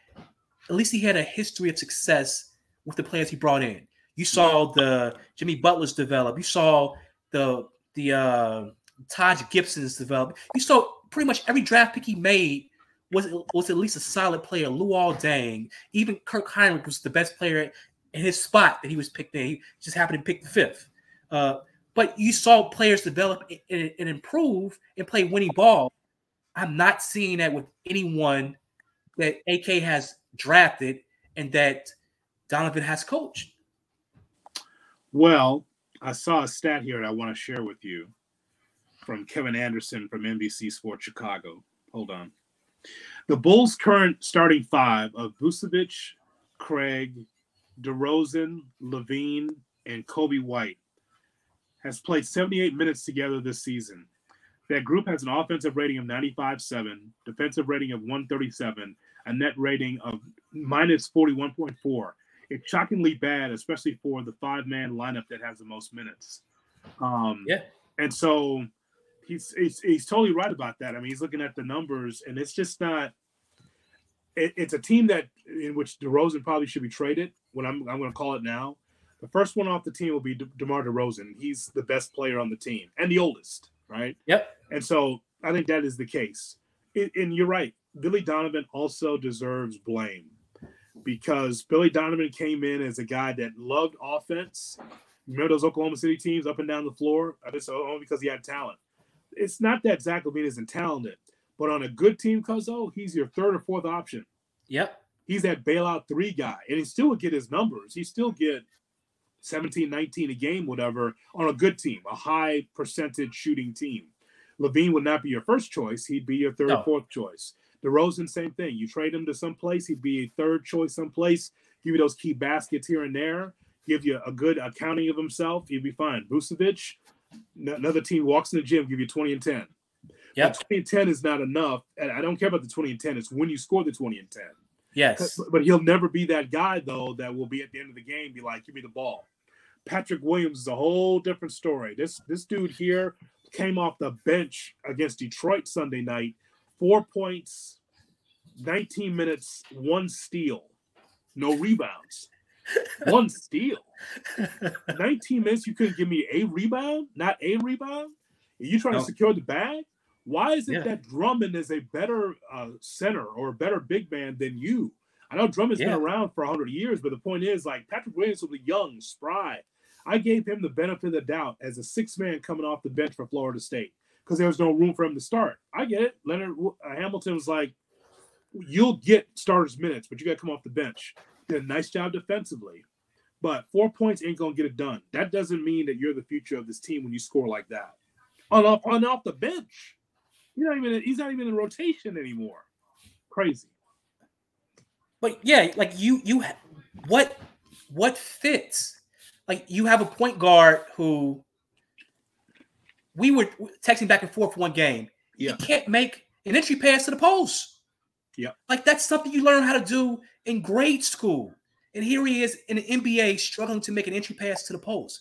S2: at least he had a history of success with the players he brought in. You saw the Jimmy Butlers develop. You saw the Taj Gibsons develop. You saw pretty much every draft pick he made was at least a solid player. Luol Deng, even Kirk Heinrich was the best player in his spot that he was picked in. He just happened to pick the 5th. But you saw players develop and improve and play winning ball. I'm not seeing that with anyone that AK has drafted and that Donovan has coached.
S1: Well, I saw a stat here that I want to share with you from Kevin Anderson from NBC Sports Chicago. Hold on. The Bulls' current starting 5 of Vucevic, Craig, DeRozan, Levine, and Kobe White has played 78 minutes together this season. That group has an offensive rating of 95.7, defensive rating of 137, a net rating of minus 41.4. It's shockingly bad, especially for the 5-man lineup that has the most minutes. And so he's totally right about that. I mean, he's looking at the numbers, and it's just not. It's a team in which DeRozan probably should be traded. When I'm going to call it now. The first one off the team will be DeMar DeRozan. He's the best player on the team and the oldest, right?
S2: Yep.
S1: And so I think that is the case. And you're right. Billy Donovan also deserves blame because Billy Donovan came in as a guy that loved offense. Remember those Oklahoma City teams up and down the floor? Just only because he had talent. It's not that Zach LaVine isn't talented, but on a good team, Cuzzo, he's your 3rd or 4th option.
S2: Yep.
S1: He's that bailout 3 guy, and he still would get his numbers. He still get 17, 19 a game, whatever, on a good team, a high percentage shooting team. Levine would not be your first choice. He'd be your 3rd or 4th choice. DeRozan, same thing. You trade him to someplace, he'd be a 3rd choice someplace, give you those key baskets here and there, give you a good accounting of himself, he'd be fine. Vucevic, another team walks in the gym, give you 20 and 10.
S2: Yeah,
S1: 20 and 10 is not enough. And I don't care about the 20 and 10. It's when you score the 20 and 10.
S2: Yes.
S1: But he'll never be that guy, though, that will be at the end of the game, be like, give me the ball. Patrick Williams is a whole different story. This dude here came off the bench against Detroit Sunday night, 4 points, 19 minutes, 1 steal, no rebounds. 1 steal. 19 minutes, you couldn't give me a rebound? Not a rebound? Are you trying to secure the bag? Why is it that Drummond is a better center or a better big man than you? I know Drummond's been around for 100 years, but the point is, like, Patrick Williams was young, spry. I gave him the benefit of the doubt as a 6-man coming off the bench for Florida State because there was no room for him to start. I get it. Leonard Hamilton was like, you'll get starters minutes, but you got to come off the bench. Did a nice job defensively, but 4 points ain't going to get it done. That doesn't mean that you're the future of this team when you score like that. On off the bench. He's not even in rotation anymore. Crazy.
S2: But yeah, like what fits? like you have a point guard who we were texting back and forth one game.
S1: Yeah.
S2: He can't make an entry pass to the post.
S1: Yeah.
S2: Like that's something you learn how to do in grade school. And here he is in the NBA struggling to make an entry pass to the post.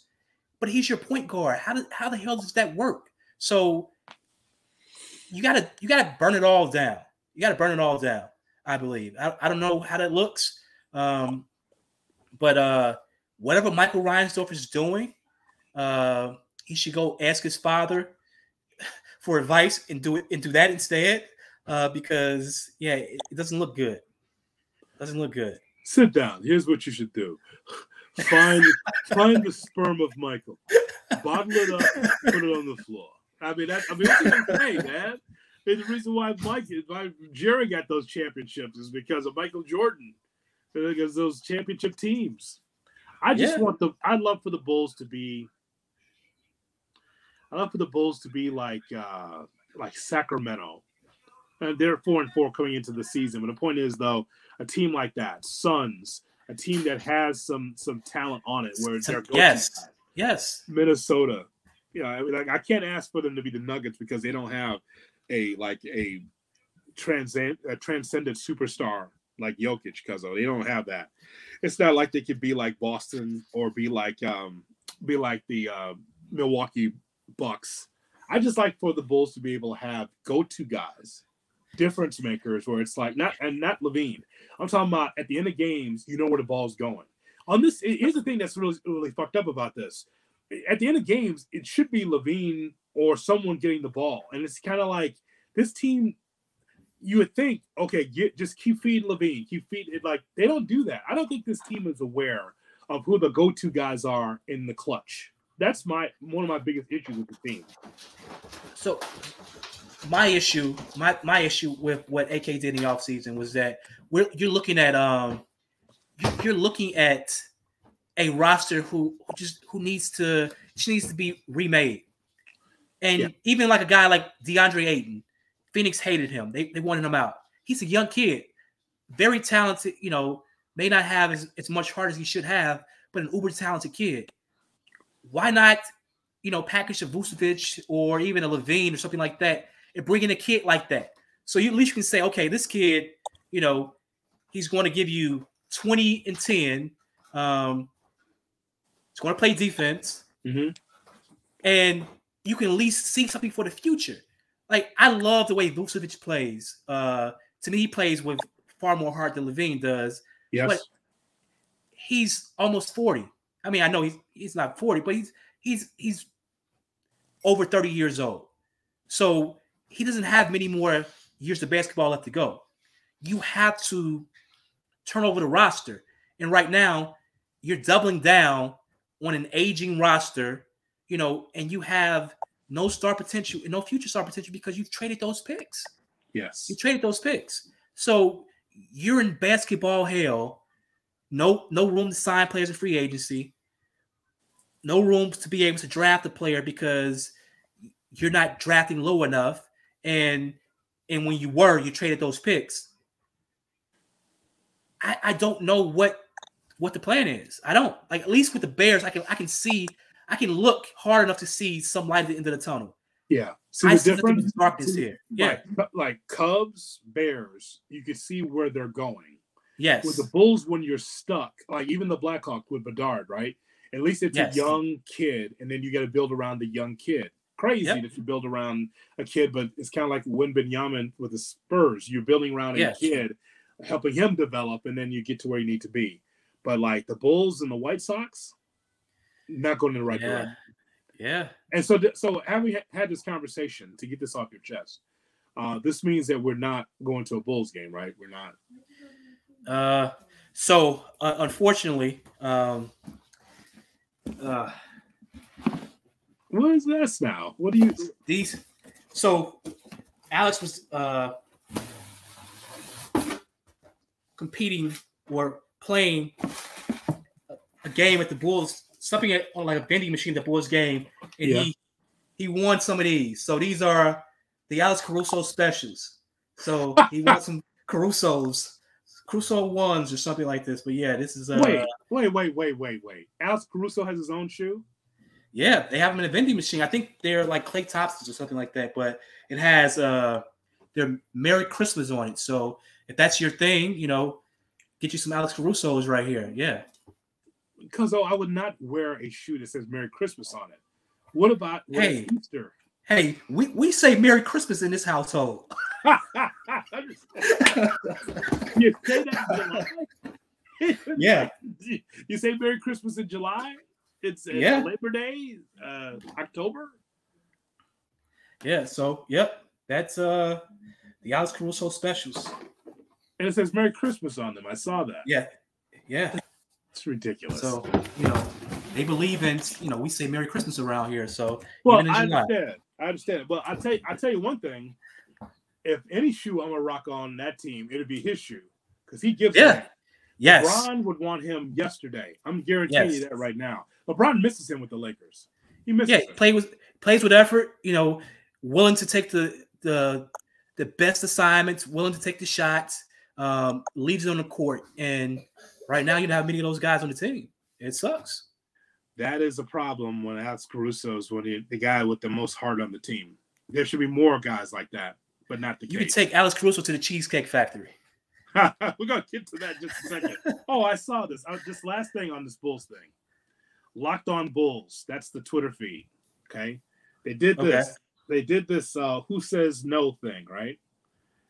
S2: But he's your point guard. How the hell does that work? So you gotta burn it all down. You gotta burn it all down, I believe. I don't know how that looks. But whatever Michael Reinsdorf is doing, he should go ask his father for advice and do that instead. Because it doesn't look good. It doesn't look good.
S1: Sit down. Here's what you should do. Find the sperm of Michael. Bottle it up, put it on the floor. That's okay, man. And the reason why Jerry got those championships is because of Michael Jordan. Because those championship teams. I'd love for the Bulls to be like Sacramento. And they're 4-4 coming into the season. But the point is, though, a team like that, Suns, a team that has some talent on it, where they're
S2: yes,
S1: Minnesota. I can't ask for them to be the Nuggets because they don't have a transcendent superstar like Jokic, Cuzzo. They don't have that. It's not like they could be like Boston or be like the Milwaukee Bucks. I just like for the Bulls to be able to have go-to guys, difference makers, where it's like not Levine. I'm talking about at the end of games, you know where the ball's going. On this, here's the thing that's really, really fucked up about this. At the end of games, it should be Levine or someone getting the ball. And it's kind of like this team, you would think, okay, just keep feeding Levine, keep feeding it. Like, they don't do that. I don't think this team is aware of who the go-to guys are in the clutch. That's one of my biggest issues with the team.
S2: So my issue with what AK did in the offseason was that you're looking at a roster who needs to be remade. And even like a guy like DeAndre Ayton, Phoenix hated him. They wanted him out. He's a young kid, very talented, may not have as much heart as he should have, but an uber talented kid. Why not, package a Vucevic or even a Levine or something like that and bring in a kid like that? So you at least can say, okay, this kid, he's going to give you 20 and 10. He's going to play defense.
S1: Mm-hmm.
S2: And you can at least see something for the future. Like, I love the way Vucevic plays. To me, he plays with far more heart than Levine does.
S1: Yes.
S2: But he's almost 40. I mean, I know he's not 40, but he's over 30 years old. So he doesn't have many more years of basketball left to go. You have to turn over the roster. And right now, you're doubling down on an aging roster, and you have no star potential and no future star potential because you've traded those picks.
S1: Yes.
S2: You traded those picks. So you're in basketball hell. No room to sign players in free agency. No room to be able to draft a player because you're not drafting low enough. And when you traded those picks. I don't know what the plan is. I don't. Like, at least with the Bears, I can look hard enough to see some light at the end of the tunnel.
S1: Yeah.
S2: I see the darkness here. Yeah.
S1: Like Cubs, Bears, you can see where they're going.
S2: Yes.
S1: With the Bulls, when you're stuck, like even the Blackhawks with Bedard, right? At least it's a young kid, and then you got to build around the young kid. Crazy that you build around a kid, but it's kind of like Wembanyama with the Spurs. You're building around a kid, helping him develop, and then you get to where you need to be. But like the Bulls and the White Sox, not going in the right direction.
S2: Yeah. And
S1: so having had this conversation, to get this off your chest, this means that we're not going to a Bulls game, right? We're not.
S2: So unfortunately,
S1: what is this now? What do you?
S2: So Alex was competing or playing a game at the Bulls, something on like a vending machine, the Bulls game, and he won some of these. So these are the Alex Caruso specials. So he won some Carusos. Crusoe ones or something like this. But yeah, this is
S1: Wait. Alex Caruso has his own shoe?
S2: Yeah, they have them in a vending machine. I think they're like Clay Thompsons or something like that, but it has their Merry Christmas on it. So if that's your thing, get you some Alex Caruso's right here. Yeah.
S1: Because I would not wear a shoe that says Merry Christmas on it. What about Easter?
S2: Hey, we say Merry Christmas in this household.
S1: You say that in July?
S2: Yeah.
S1: You say Merry Christmas in July? It's Labor Day, October.
S2: Yeah. So, yep. That's the Alex Caruso specials.
S1: And it says Merry Christmas on them. I saw that.
S2: Yeah. Yeah.
S1: It's ridiculous.
S2: So, they believe in, we say Merry Christmas around here. So,
S1: well, I understand. But I tell you one thing. If any shoe I'm gonna rock on that team, it'd be his shoe because he gives.
S2: Yeah. Yes.
S1: LeBron would want him yesterday. I'm guaranteeing you that right now. LeBron misses him with the Lakers. He misses him.
S2: Plays with effort. Willing to take the best assignments, willing to take the shots, leaves it on the court. And right now, you don't have many of those guys on the team. It sucks.
S1: That is a problem when Alex Caruso is the guy with the most heart on the team. There should be more guys like that, but not the case.
S2: You can take Alex Caruso to the Cheesecake Factory.
S1: We're going to get to that in just a second. Oh, I saw this. Just last thing on this Bulls thing. Locked on Bulls. That's the Twitter feed. Okay. They did this. Okay. They did this who says no thing, right?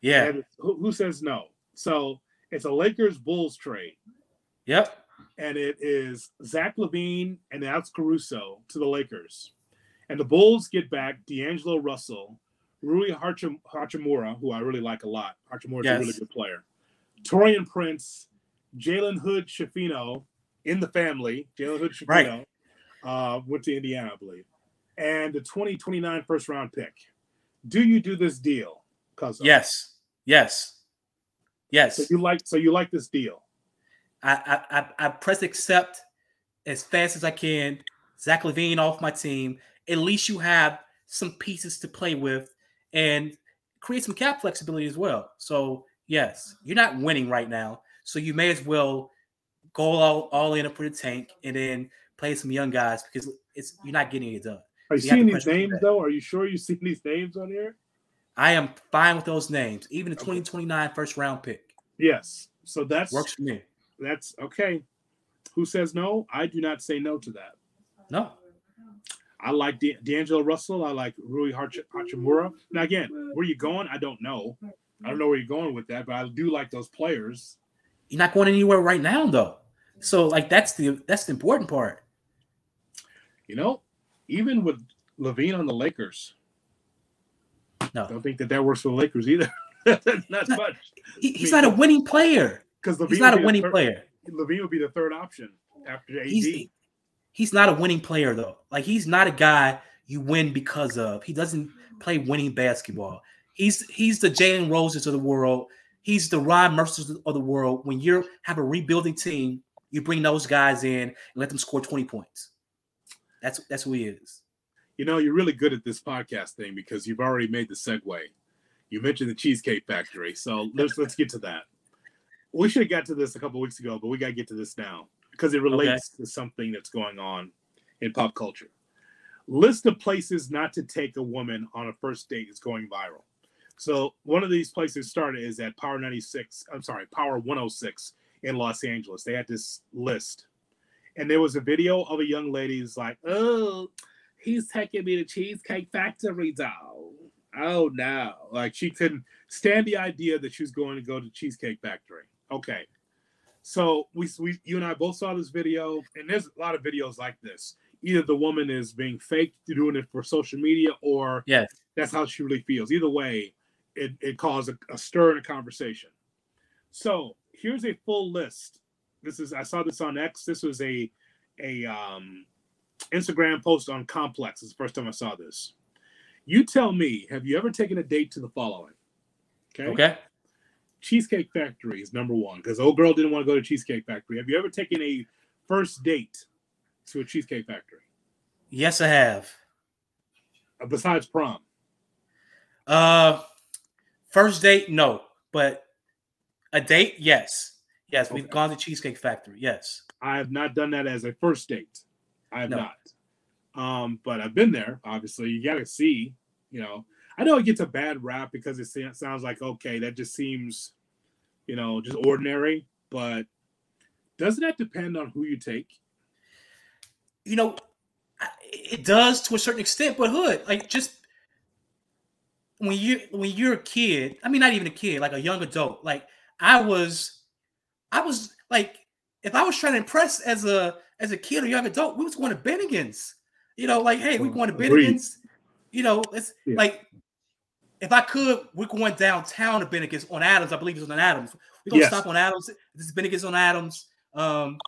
S2: Yeah.
S1: Who says no? So it's a Lakers Bulls trade.
S2: Yep.
S1: And it is Zach LaVine and Alex Caruso to the Lakers. And the Bulls get back D'Angelo Russell, Rui Hachimura, who I really like a lot. Hachimura is a really good player. Torian Prince, Jalen Hood Schifino in the family. Jalen Hood Schifino went to Indiana, I believe. And the 2029 first round pick. Do you do this deal, Cuzzo?
S2: Yes.
S1: So you like this deal?
S2: I press accept as fast as I can. Zach LaVine off my team. At least you have some pieces to play with and create some cap flexibility as well. So yes, you're not winning right now, so you may as well go all in for the tank and then play some young guys because you're not getting it done.
S1: Are you seeing these names though? Are you sure you've seen these names on here?
S2: I am fine with those names, even the 2029 first round pick.
S1: Yes, so that
S2: works for me.
S1: That's okay. Who says no? I do not say no to that.
S2: No.
S1: I like D'Angelo Russell. I like Rui Hachimura. Now, again, where you going? I don't know. I don't know where you're going with that, but I do like those players.
S2: You're not going anywhere right now, though. So, that's the important part.
S1: Even with LaVine on the Lakers,
S2: no,
S1: I don't think that works for the Lakers either. not much.
S2: He's not a winning player.
S1: Because
S2: he's not a winning player.
S1: LaVine would be the third option after AD.
S2: He's not a winning player, though. He's not a guy you win because of. He doesn't play winning basketball. He's the Jalen Roses of the world. He's the Ron Mercers of the world. When you have a rebuilding team, you bring those guys in and let them score 20 points. That's who he is.
S1: You're really good at this podcast thing because you've already made the segue. You mentioned the Cheesecake Factory, so let's get to that. We should have got to this a couple of weeks ago, but we got to get to this now because it relates to something that's going on in pop culture. List of places not to take a woman on a first date is going viral. So one of these places started is at Power 106 in Los Angeles. They had this list. And there was a video of a young lady who's like, oh, he's taking me to Cheesecake Factory, dog. Oh, no. She couldn't stand the idea that she was going to go to Cheesecake Factory. Okay. So you and I both saw this video, and there's a lot of videos like this. Either the woman is being fake, doing it for social media, or that's how she really feels. Either way, it caused a stir in a conversation. So here's a full list. I saw this on X. This was a Instagram post on Complex. It's the first time I saw this. You tell me, have you ever taken a date to the following? Okay. Cheesecake Factory is number one because old girl didn't want to go to Cheesecake Factory. Have you ever taken a first date to a Cheesecake Factory?
S2: Yes, I have.
S1: Besides prom?
S2: First date, no. But A date? Yes. Yes, we've
S1: Okay.
S2: gone to Cheesecake Factory. Yes.
S1: I have not done that as a first date. I have
S2: No.
S1: not. But I've been there. Obviously, you got to see. I know it gets a bad rap because it sounds like, okay, that just seems, just ordinary. But doesn't that depend on who you take?
S2: It does to a certain extent, but Hood, like, just when you're a kid, I mean, not even a kid, like a young adult, like I was like, if I was trying to impress as a kid or young adult, we was going to Bennigan's, like, hey, we're going to Bennigan's, it's like, if I could, we're going downtown to Bennigan's on Adams. I believe it's on Adams. We're gonna stop on Adams. This is Bennigan's on Adams. I'm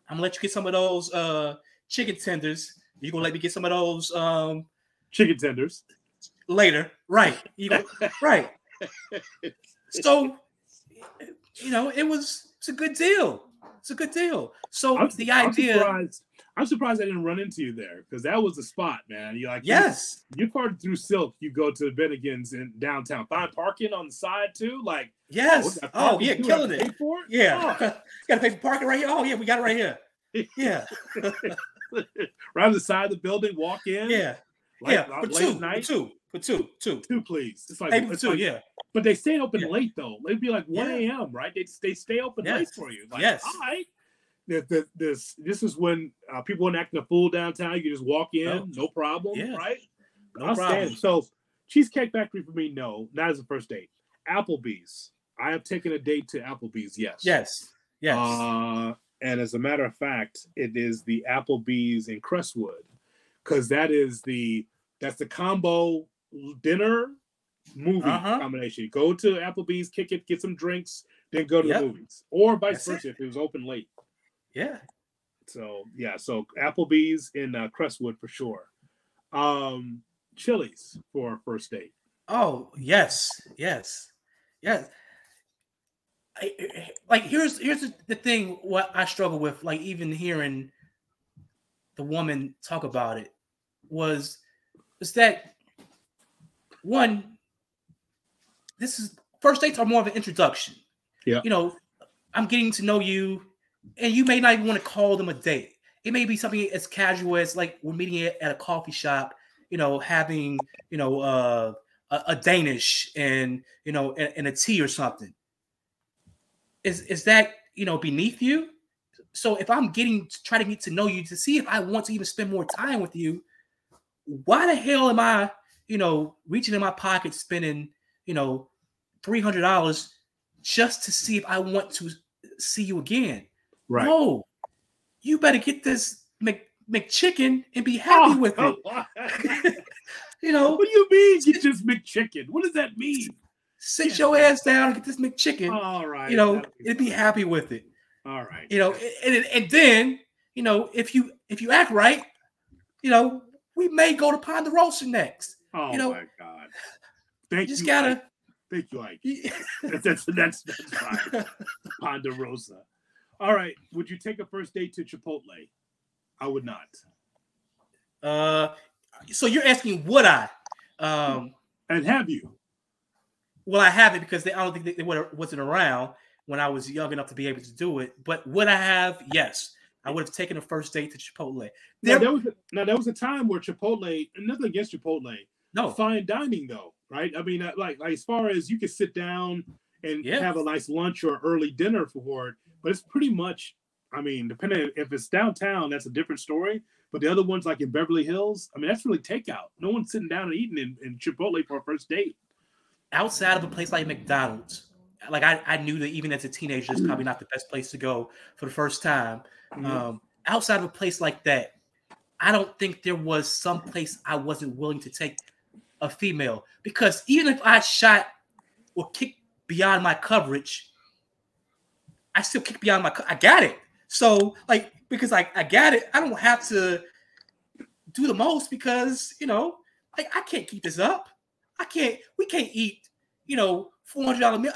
S2: gonna let you get some of those chicken tenders. You're gonna let me get some of those
S1: chicken tenders
S2: later, right? Right. So, it's a good deal. It's a good deal. So
S1: I'm surprised I didn't run into you there, because that was the spot, man. You're like,
S2: yes,
S1: you parted through Silk. You go to Bennigan's in downtown. Find parking on the side too, like,
S2: yes. Oh yeah, killing it.
S1: Pay for it?
S2: Yeah, got to pay for parking right here. Oh yeah, we got it right here. Yeah,
S1: right on the side of the building. Walk in.
S2: Yeah, For two,
S1: please. It's like,
S2: hey, for two,
S1: like,
S2: yeah.
S1: But they stay open late though. It'd be like 1 a.m. Right? They stay open late for you. Like, all right. This is when people weren't acting a fool downtown. You can just walk in, no problem, right?
S2: No problem.
S1: So, Cheesecake Factory for me, no, not as a first date. Applebee's. I have taken a date to Applebee's, yes. And as a matter of fact, it is the Applebee's in Crestwood, because that's the combo dinner movie combination. Go to Applebee's, kick it, get some drinks, then go to the movies, or vice versa if it was open late.
S2: Yeah.
S1: So Applebee's in Crestwood for sure. Chili's for a first date.
S2: Oh yes. Like, here's the thing. What I struggle with, like, even hearing the woman talk about it, is that one, this is first dates are more of an introduction.
S1: Yeah.
S2: I'm getting to know you, and you may not even want to call them a date. It may be something as casual as, like, we're meeting at a coffee shop, having, a Danish and a tea or something. Is that, beneath you? So if I'm trying to get to know you to see if I want to even spend more time with you, why the hell am I, reaching in my pocket, spending, $300 just to see if I want to see you again?
S1: Right.
S2: No, you better get this McChicken and be happy with it.
S1: What do you mean get this McChicken? What does that mean?
S2: Sit your ass down and get this McChicken.
S1: All right.
S2: And be happy with it.
S1: All right.
S2: And then, if you act right, we may go to Ponderosa next.
S1: Oh my God. Thank you. Thank you, Ike. That's fine. Ponderosa. All right. Would you take a first date to Chipotle? I would not.
S2: So you're asking, would I?
S1: And have you?
S2: Well, I haven't, because I don't think they wasn't around when I was young enough to be able to do it. But would I have? Yes. I would have taken a first date to Chipotle.
S1: There was a time where Chipotle, nothing against Chipotle, fine dining though, right? I mean, like as far as you could sit down and have a nice lunch or early dinner for it, but it's pretty much, I mean, depending if it's downtown, that's a different story. But the other ones, like in Beverly Hills, I mean, that's really takeout. No one's sitting down and eating in Chipotle for a first date.
S2: Outside of a place like McDonald's, like I knew that even as a teenager, it's probably not the best place to go for the first time. Outside of a place like that, I don't think there was some place I wasn't willing to take a female, because even if I shot or kicked beyond my coverage, I still kick beyond I got it. So, like, because I got it, I don't have to do the most, because, like, I can't keep this up. We can't eat, $400 meal.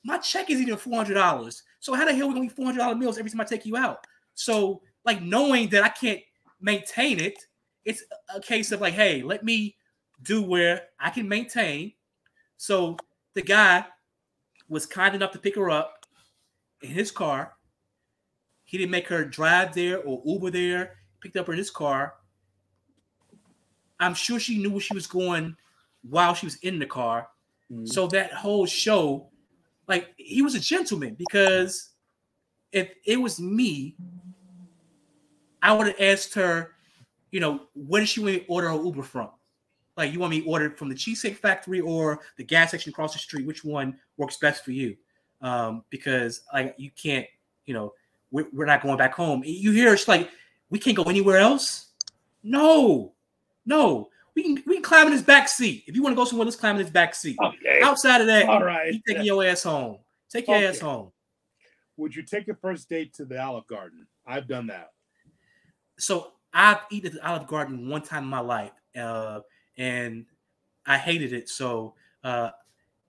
S2: My check is eating $400. So how the hell are we going to eat $400 meals every time I take you out? So, like, knowing that I can't maintain it, it's a case of like, hey, let me do where I can maintain. So the guy was kind enough to pick her up in his car. He didn't make her drive there or Uber there. He picked up her in his car. I'm sure she knew where she was going while she was in the car. Mm-hmm. So that whole show, like, he was a gentleman, because if it was me, I would have asked her, you know, where does she want me to order her Uber from? Like, you want me to order from the Cheesecake Factory or the gas station across the street? Which one works best for you? Because like, you can't, you know, we're not going back home. You hear it's like, we can't go anywhere else. No, we can climb in his back seat. If you want to go somewhere, let's climb in his back seat.
S1: Okay.
S2: Outside of that,
S1: all right,
S2: you taking your ass home. Take your ass home.
S1: Would you take your first date to the Olive Garden? I've done that.
S2: So I've eaten at the Olive Garden one time in my life, and I hated it. So,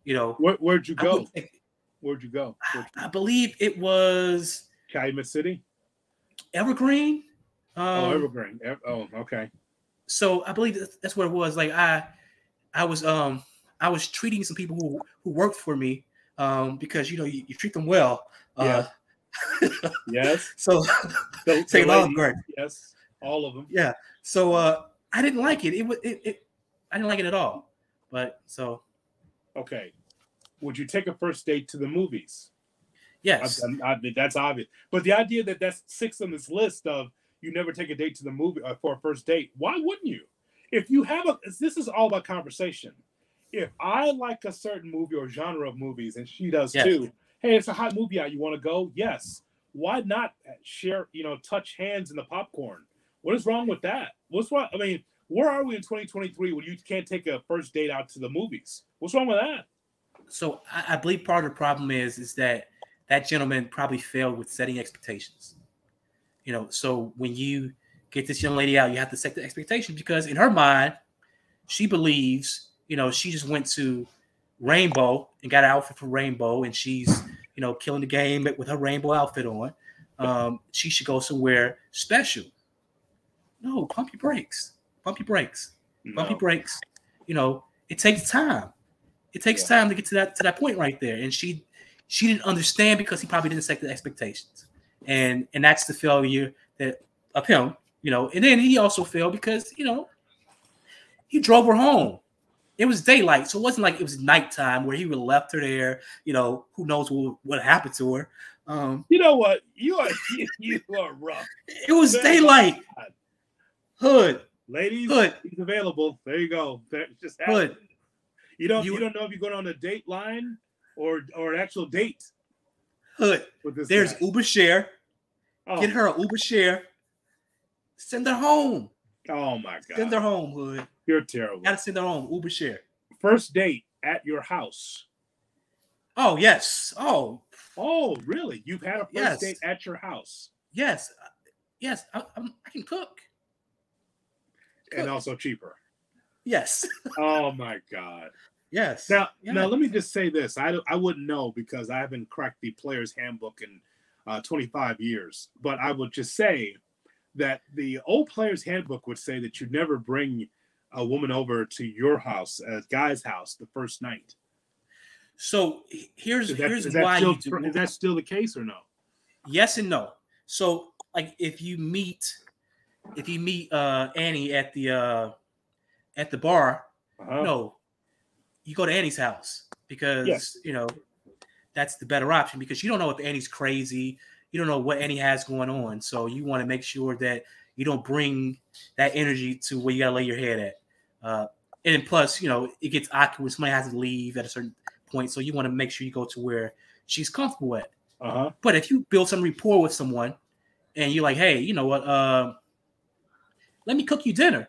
S2: you know,
S1: where'd you go? Where'd you go?
S2: I believe it was
S1: Calumet City,
S2: Evergreen.
S1: Evergreen. Oh, okay.
S2: So I believe that's what it was. Like I was treating some people who worked for me, because you know you treat them well.
S1: Yeah. Yes.
S2: So take Olive Garden.
S1: Yes, all of them.
S2: Yeah. So I didn't like it. I didn't like it at all. But so.
S1: Okay. Would you take a first date to the movies?
S2: Yes.
S1: That's obvious. But the idea that that's 6 on this list of you never take a date to the movie for a first date, why wouldn't you? If you have this is all about conversation. If I like a certain movie or genre of movies and she does too, hey, it's a hot movie out, you want to go? Yes. Why not share, touch hands in the popcorn? What is wrong with that? What's wrong? I mean, where are we in 2023 when you can't take a first date out to the movies? What's wrong with that?
S2: So I believe part of the problem is that gentleman probably failed with setting expectations. So when you get this young lady out, you have to set the expectations, because in her mind, she believes, she just went to Rainbow and got an outfit for Rainbow, and she's, killing the game with her Rainbow outfit on. She should go somewhere special. No, pump your brakes. Pump your brakes. No. Pump your brakes. It takes time. It takes time to get to that point right there. And she didn't understand because he probably didn't set the expectations. And that's the failure of him, and then he also failed because, he drove her home. It was daylight, so it wasn't like it was nighttime where he would have left her there. Who knows what happened to her.
S1: You know what? You are rough.
S2: It was daylight. Hood.
S1: Ladies,
S2: Hood.
S1: He's available. There you go. Just
S2: Hood.
S1: You don't know if you're going on a date line or an actual date.
S2: Hood. There's guy. Uber share. Oh. Get her an Uber share. Send her home.
S1: Oh my God.
S2: Send her home, Hood.
S1: You're terrible.
S2: Gotta send her home. Uber share.
S1: First date at your house.
S2: Oh, yes. Oh,
S1: really? You've had a first date at your house?
S2: Yes. Yes. I can cook.
S1: And also cheaper.
S2: Yes.
S1: Oh my God.
S2: Yes.
S1: Now let me just say this. I wouldn't know because I haven't cracked the player's handbook in 25 years. But I would just say that the old player's handbook would say that you never bring a woman over to your house, a guy's house, the first night. So here's why you do. Is that still the case or no?
S2: Yes and no. So like if you meet Annie at the bar, no, you go to Annie's house because that's the better option, because you don't know if Annie's crazy. You don't know what Annie has going on. So you want to make sure that you don't bring that energy to where you got to lay your head at. And plus, it gets awkward when somebody has to leave at a certain point. So you want to make sure you go to where she's comfortable at. But if you build some rapport with someone and you're like, hey, you know what? Let me cook you dinner.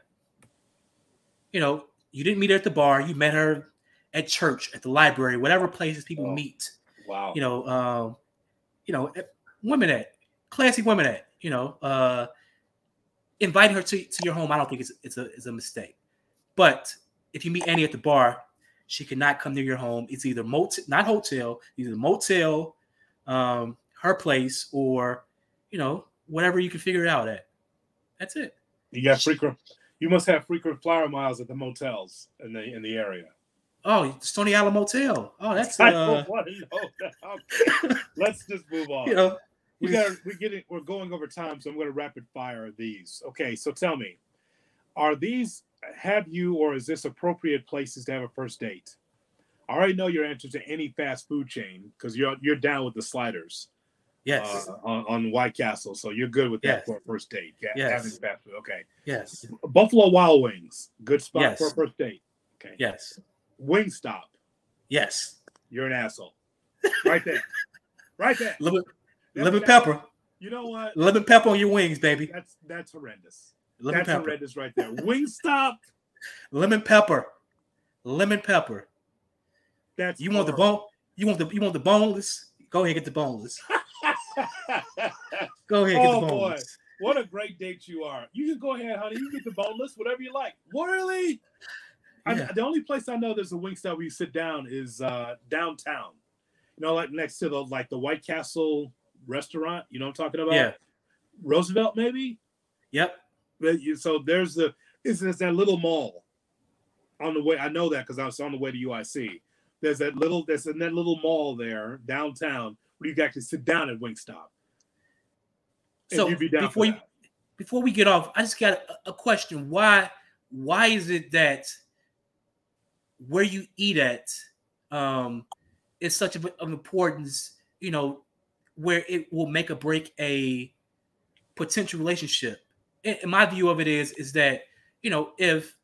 S2: You didn't meet her at the bar. You met her at church, at the library, whatever places people meet.
S1: Wow.
S2: Women at, classy women at, inviting her to your home, I don't think it's a mistake. But if you meet Annie at the bar, she cannot come near your home. It's either not hotel, either motel, her place, or whatever you can figure it out at. That's it.
S1: You must have frequent flyer miles at the motels in the area.
S2: Oh, Stony Island Motel. Oh, that's
S1: I don't want to know that. Okay. Let's just move on.
S2: you know,
S1: We're going over time, so I'm going to rapid fire these. Okay, so tell me, have you, or is this appropriate places to have a first date? I already know your answer to any fast food chain because you're down with the sliders.
S2: yes.
S1: On White Castle, so you're good with that
S2: Yes.
S1: for a first date.
S2: Yes.
S1: Having fast food. Okay.
S2: Yes.
S1: Buffalo Wild Wings, good spot
S2: Yes.
S1: for a first date. Okay.
S2: Yes.
S1: Wingstop,
S2: Yes.
S1: you're an asshole. Right there. Right there.
S2: Lemon pepper.
S1: You know what?
S2: Lemon pepper on your wings, baby.
S1: That's horrendous.
S2: Lemon pepper.
S1: Horrendous right there. Wingstop.
S2: Lemon pepper. Lemon pepper.
S1: That's
S2: You want the bone? You want the boneless? Go ahead and get the boneless. Go ahead and get the boneless.
S1: Boy, what a great date you are. You can go ahead, honey. You can get the boneless, whatever you like. Really?
S2: Yeah.
S1: The only place I know there's a Wingstop where you sit down is downtown. You know, like next to the White Castle restaurant. You know what I'm talking about?
S2: Yeah.
S1: Roosevelt, maybe?
S2: Yep.
S1: So there's that little mall on the way. I know that because I was on the way to UIC. There's that little mall there downtown where you can actually sit down at Wingstop.
S2: So before we get off, I just got a question. Why is it that where you eat at is such of importance, you know, where it will make or break a potential relationship? In my view of it is that, you know, if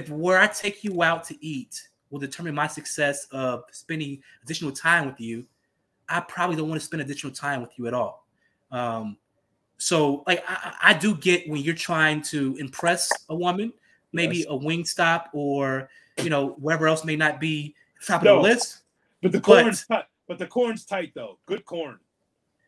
S2: where I take you out to eat will determine my success of spending additional time with you, I probably don't want to spend additional time with you at all. So like I do get when you're trying to impress a woman, maybe
S1: yes.
S2: a Wingstop or, you know, wherever else may not be top of the list.
S1: But the corn's tight. But the corn's tight though. Good corn.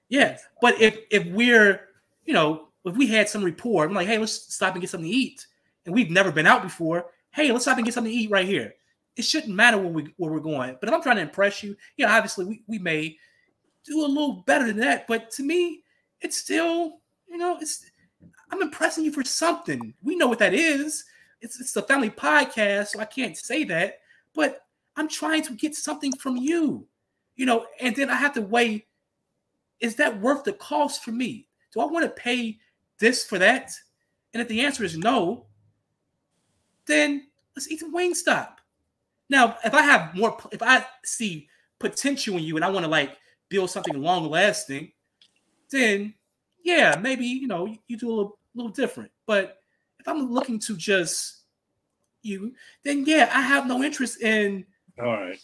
S2: Yeah. But if we're, you know, if we had some rapport, I'm like, hey, let's stop and get something to eat. And we've never been out before. Hey, let's stop and get something to eat right here. It shouldn't matter where we're going. But if I'm trying to impress you, yeah, obviously we may do a little better than that. But to me, it's still, you know, I'm impressing you for something. We know what that is. It's a family podcast, so I can't say that. But I'm trying to get something from you, you know, and then I have to weigh, is that worth the cost for me? Do I want to pay this for that? And if the answer is no, then let's eat some Wingstop. Now, if I see potential in you and I want to like build something long lasting, then yeah, maybe, you know, you do a little different. But if I'm looking to just you, then yeah, I have no interest in
S1: all right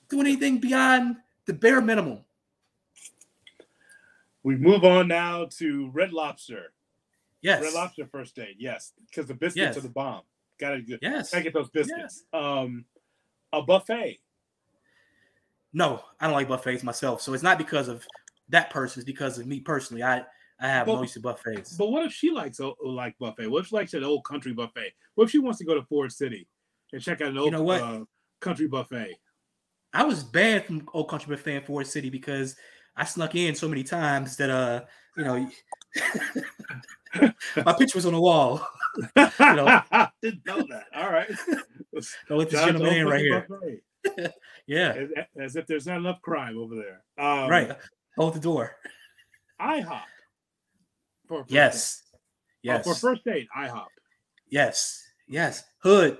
S2: doing anything beyond the bare minimum.
S1: We move on now to Red Lobster.
S2: Yes.
S1: Red Lobster first date, yes. Because the biscuits are the bomb. Gotta get those biscuits. Yes. A buffet.
S2: No, I don't like buffets myself. So it's not because of that person, it's because of me personally. I have no use of buffets.
S1: But what if she likes buffet? What if she likes an old country buffet? What if she wants to go to Ford City and check out an old country buffet?
S2: I was banned from old country buffet in Ford City because I snuck in so many times that you know, my picture was on the wall.
S1: You know, didn't know that. All right,
S2: don't let this gentleman in right here. Yeah,
S1: as if there's not enough crime over there.
S2: Right, hold the door.
S1: IHOP.
S2: Yes.
S1: For first date, IHOP.
S2: Yes. Hood.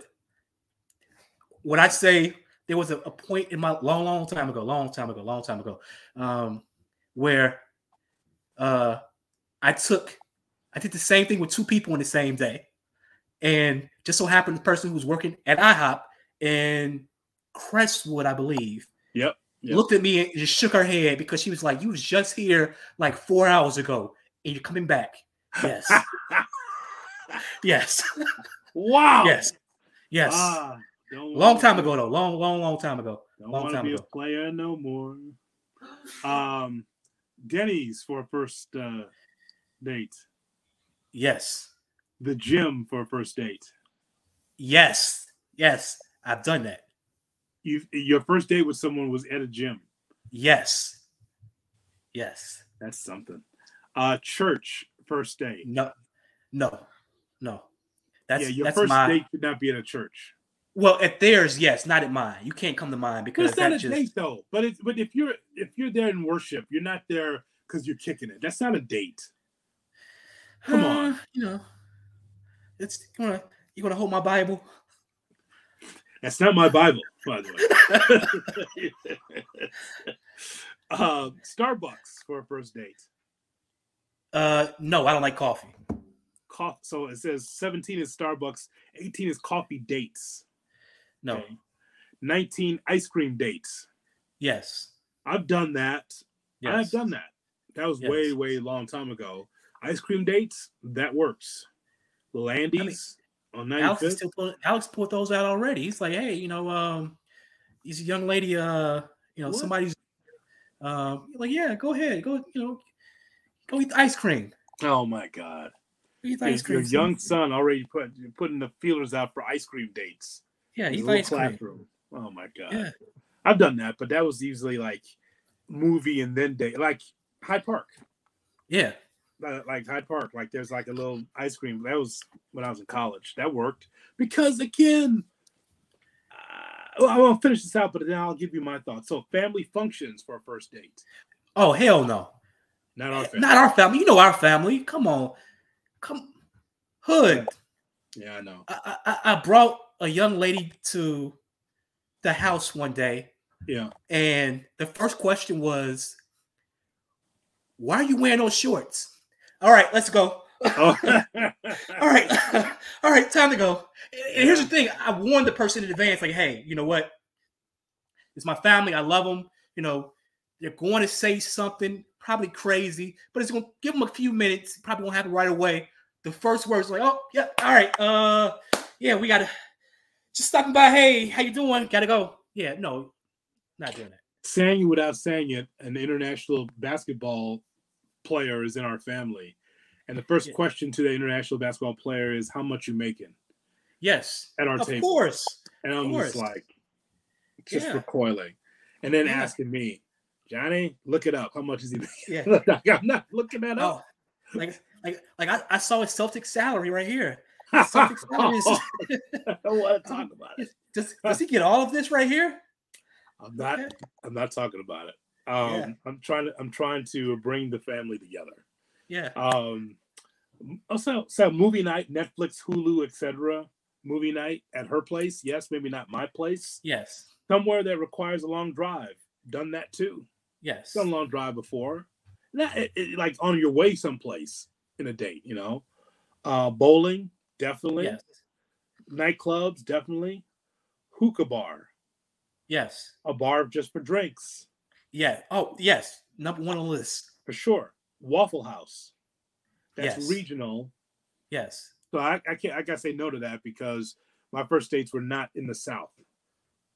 S2: When I say there was a point in my long time ago, where I did the same thing with two people on the same day. And just so happened the person who was working at IHOP in Crestwood, I believe, looked at me and just shook her head because she was like, you was just here like 4 hours ago and you're coming back. Yes. Yes.
S1: Wow.
S2: Yes. Long time ago, though. Long time ago.
S1: Don't want to be a player no more. Denny's for a first date.
S2: Yes.
S1: The gym for a first date.
S2: Yes. I've done that.
S1: Your first date with someone was at a gym.
S2: Yes.
S1: That's something. Church first date.
S2: No. Your
S1: first date should not be at a church.
S2: Well, at theirs, yes, not at mine. You can't come to mine
S1: But
S2: because
S1: it's not
S2: that
S1: a date though. But if you're there in worship, you're not there because you're kicking it. That's not a date. Come on.
S2: You know, it's you wanna hold my Bible.
S1: That's not my Bible, by the way. Starbucks for a first date.
S2: No, I don't like coffee.
S1: So it says 17 is Starbucks, 18 is coffee dates.
S2: No.
S1: Okay. 19 ice cream dates.
S2: Yes.
S1: I've done that.
S2: Yes.
S1: I've done that. That was way long time ago. Ice cream dates, that works. Landy's on 95th.
S2: Alex put those out already. He's like, hey, he's a young lady, somebody's like, yeah, go ahead. Go eat the ice cream.
S1: Oh my God.
S2: Eat the ice cream.
S1: Your young son already putting the feelers out for ice cream dates.
S2: Yeah, eat the ice cream.
S1: Oh my God.
S2: Yeah.
S1: I've done that, but that was usually like movie and then date, like Hyde Park.
S2: Yeah.
S1: Like Hyde Park, like there's like a little ice cream. That was when I was in college. That worked because again, I won't finish this out, but then I'll give you my thoughts. So family functions for a first date.
S2: Oh hell no,
S1: not our family.
S2: Not our family. You know our family. Come on, hood.
S1: Yeah, I know.
S2: I brought a young lady to the house one day.
S1: Yeah,
S2: and the first question was, "Why are you wearing those shorts?" All right, let's go. Oh. All right, time to go. And here's the thing: I warned the person in advance, like, "Hey, you know what? It's my family. I love them. They're going to say something probably crazy, but it's going to give them a few minutes. Probably won't happen right away." The first words like, "Oh, yeah, all right. Yeah, we gotta just stopping by. Hey, how you doing? Gotta go." Yeah, no, not doing that.
S1: Saying it without saying it, an international basketball player is in our family, and the first question to the international basketball player is, "How much you making?"
S2: Yes,
S1: at our table. Of
S2: course.
S1: And I'm just like, recoiling, and then asking me, "Johnny, look it up. How much is he making?" Yeah, I'm not looking that up.
S2: Like I saw his Celtic salary right here. Celtic salary is...
S1: I don't want to talk about it.
S2: Does he get all of this right here?
S1: I'm not talking about it. I'm trying to bring the family together.
S2: Yeah.
S1: Also, so movie night, Netflix, Hulu, etc. Movie night at her place. Yes, maybe not my place.
S2: Yes.
S1: Somewhere that requires a long drive. Done that too.
S2: Yes.
S1: Done a long drive before. Like on your way someplace in a date, bowling, definitely.
S2: Yes.
S1: Nightclubs, definitely. Hookah bar.
S2: Yes.
S1: A bar just for drinks.
S2: Yeah. Oh, yes. Number one on the list.
S1: For sure. Waffle House. That's regional.
S2: Yes.
S1: So I gotta say no to that because my first dates were not in the South.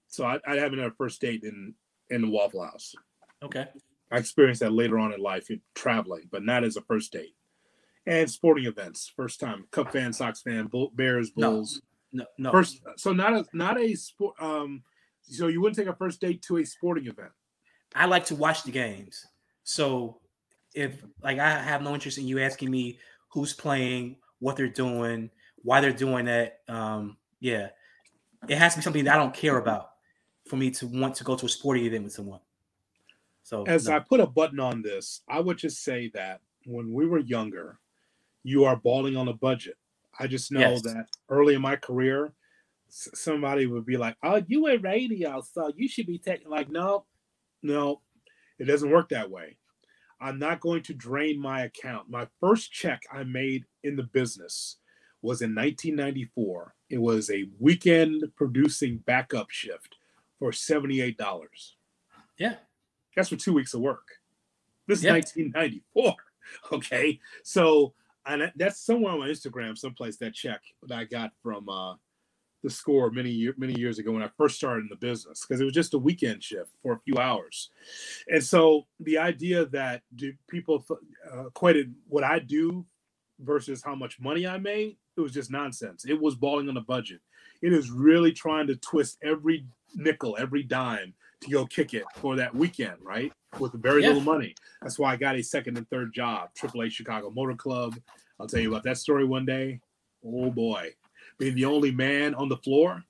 S1: So I haven't had a first date in the Waffle House.
S2: Okay.
S1: I experienced that later on in life, traveling, but not as a first date. And sporting events, first time. Cub fan, Sox fan, Bears, Bulls.
S2: No.
S1: First, so not a sport. So you wouldn't take a first date to a sporting event.
S2: I like to watch the games. So if I have no interest in you asking me who's playing, what they're doing, why they're doing that. It has to be something that I don't care about for me to want to go to a sporting event with someone. So
S1: I put a button on this, I would just say that when we were younger, you are balling on a budget. I just know that early in my career, somebody would be like, "Oh, you in radio, so you should be taking." Like, no, it doesn't work that way. I'm not going to drain my account. My first check I made in the business was in 1994. It was a weekend producing backup shift for $78.
S2: Yeah.
S1: That's for 2 weeks of work. This is 1994. Okay. So, and that's somewhere on my Instagram, someplace, that check that I got from the Score many years ago when I first started in the business, because it was just a weekend shift for a few hours. And so the idea that people equated what I do versus how much money I made, it was just nonsense. It was balling on a budget. It is really trying to twist every nickel, every dime to go kick it for that weekend, right? With very little money. That's why I got a second and third job, AAA Chicago Motor Club. I'll tell you about that story one day. Oh boy. Being the only man on the floor.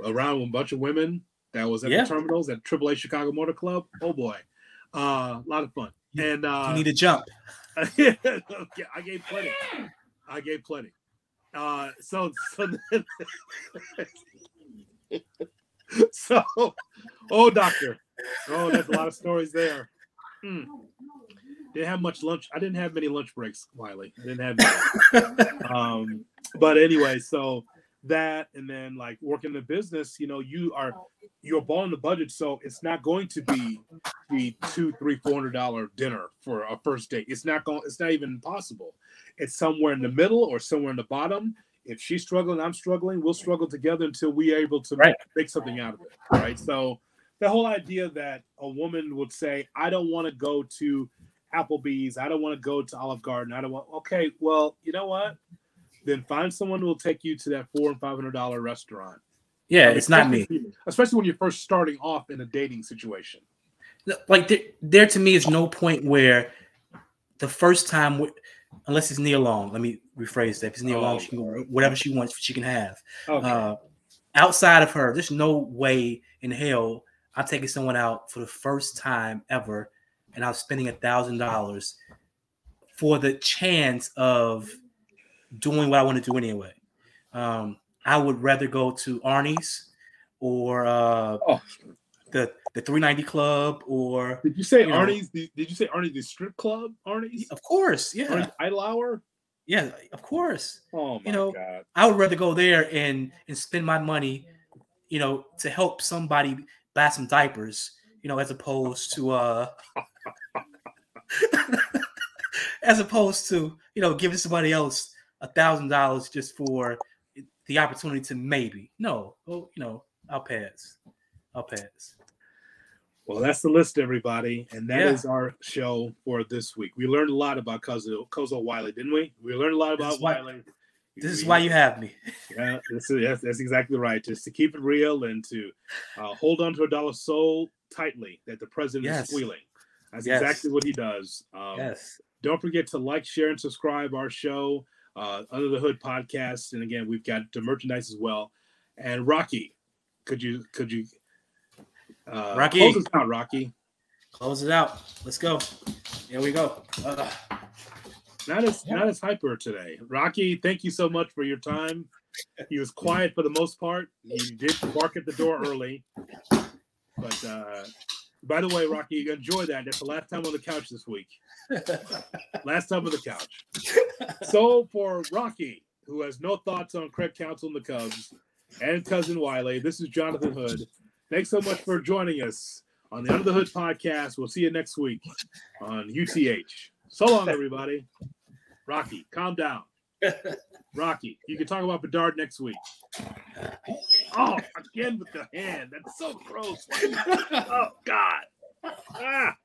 S1: around with a bunch of women that was at the terminals at AAA Chicago Motor Club. Oh boy, a lot of fun. And
S2: you need to jump.
S1: Yeah, I gave plenty. So doctor. Oh, there's a lot of stories there. Didn't have much lunch. I didn't have many lunch breaks, Wiley. I didn't have many. But anyway, so that, and then like working the business, you're balling the budget, so it's not going to be the $200-$400 dinner for a first date. It's not even possible. It's somewhere in the middle or somewhere in the bottom. If she's struggling, I'm struggling, we'll struggle together until we're able to make something out of it. Right. So the whole idea that a woman would say, I don't want to go to Applebee's, I don't want to go to Olive Garden, okay, well, you know what? Then find someone who will take you to that $400 and $500 restaurant.
S2: Yeah, it's not me.
S1: Especially when you're first starting off in a dating situation.
S2: Like there to me is no point where the first time, unless it's near long, let me rephrase that. If it's near long, she can, whatever she wants, she can have. Okay. Outside of her, there's no way in hell I'm taking someone out for the first time ever, and I'm spending $1,000 for the chance of doing what I want to do anyway. I would rather go to Arnie's or the 390 Club, or
S1: did you say Arnie's? Did you say Arnie's the strip club? Arnie's,
S2: of course, yeah.
S1: Arnie's Idle Hour,
S2: yeah, of course.
S1: Oh my God!
S2: I would rather go there and spend my money, to help somebody buy some diapers, as opposed to giving somebody else $1,000 just for the opportunity to maybe. No, I'll pass.
S1: Well, that's the list, everybody, and that is our show for this week. We learned a lot about Cuzzo Wiley, didn't we? We learned a lot about Wiley.
S2: This is why you have me.
S1: Yeah, that's exactly right. Just to keep it real and to hold on to a dollar so tightly that the president is squealing. That's exactly what he does. Don't forget to like, share, and subscribe our show, Under the Hood podcast. And again, we've got the merchandise as well. And Rocky, could you
S2: Rocky,
S1: close us out, Rocky?
S2: Close it out. Let's go. Here we go.
S1: Not as hyper today. Rocky, thank you so much for your time. He was quiet for the most part. He did bark at the door early. But by the way, Rocky, enjoy that. That's the last time on the couch this week. Last time on the couch. So for Rocky, who has no thoughts on Craig Counsell and the Cubs, and Cousin Wiley, this is Jonathan Hood. Thanks so much for joining us on the Under the Hood podcast. We'll see you next week on UTH. So long, everybody. Rocky, calm down. Rocky, you can talk about Bedard next week. Oh, again with the hand. That's so gross. Oh, God. Ah.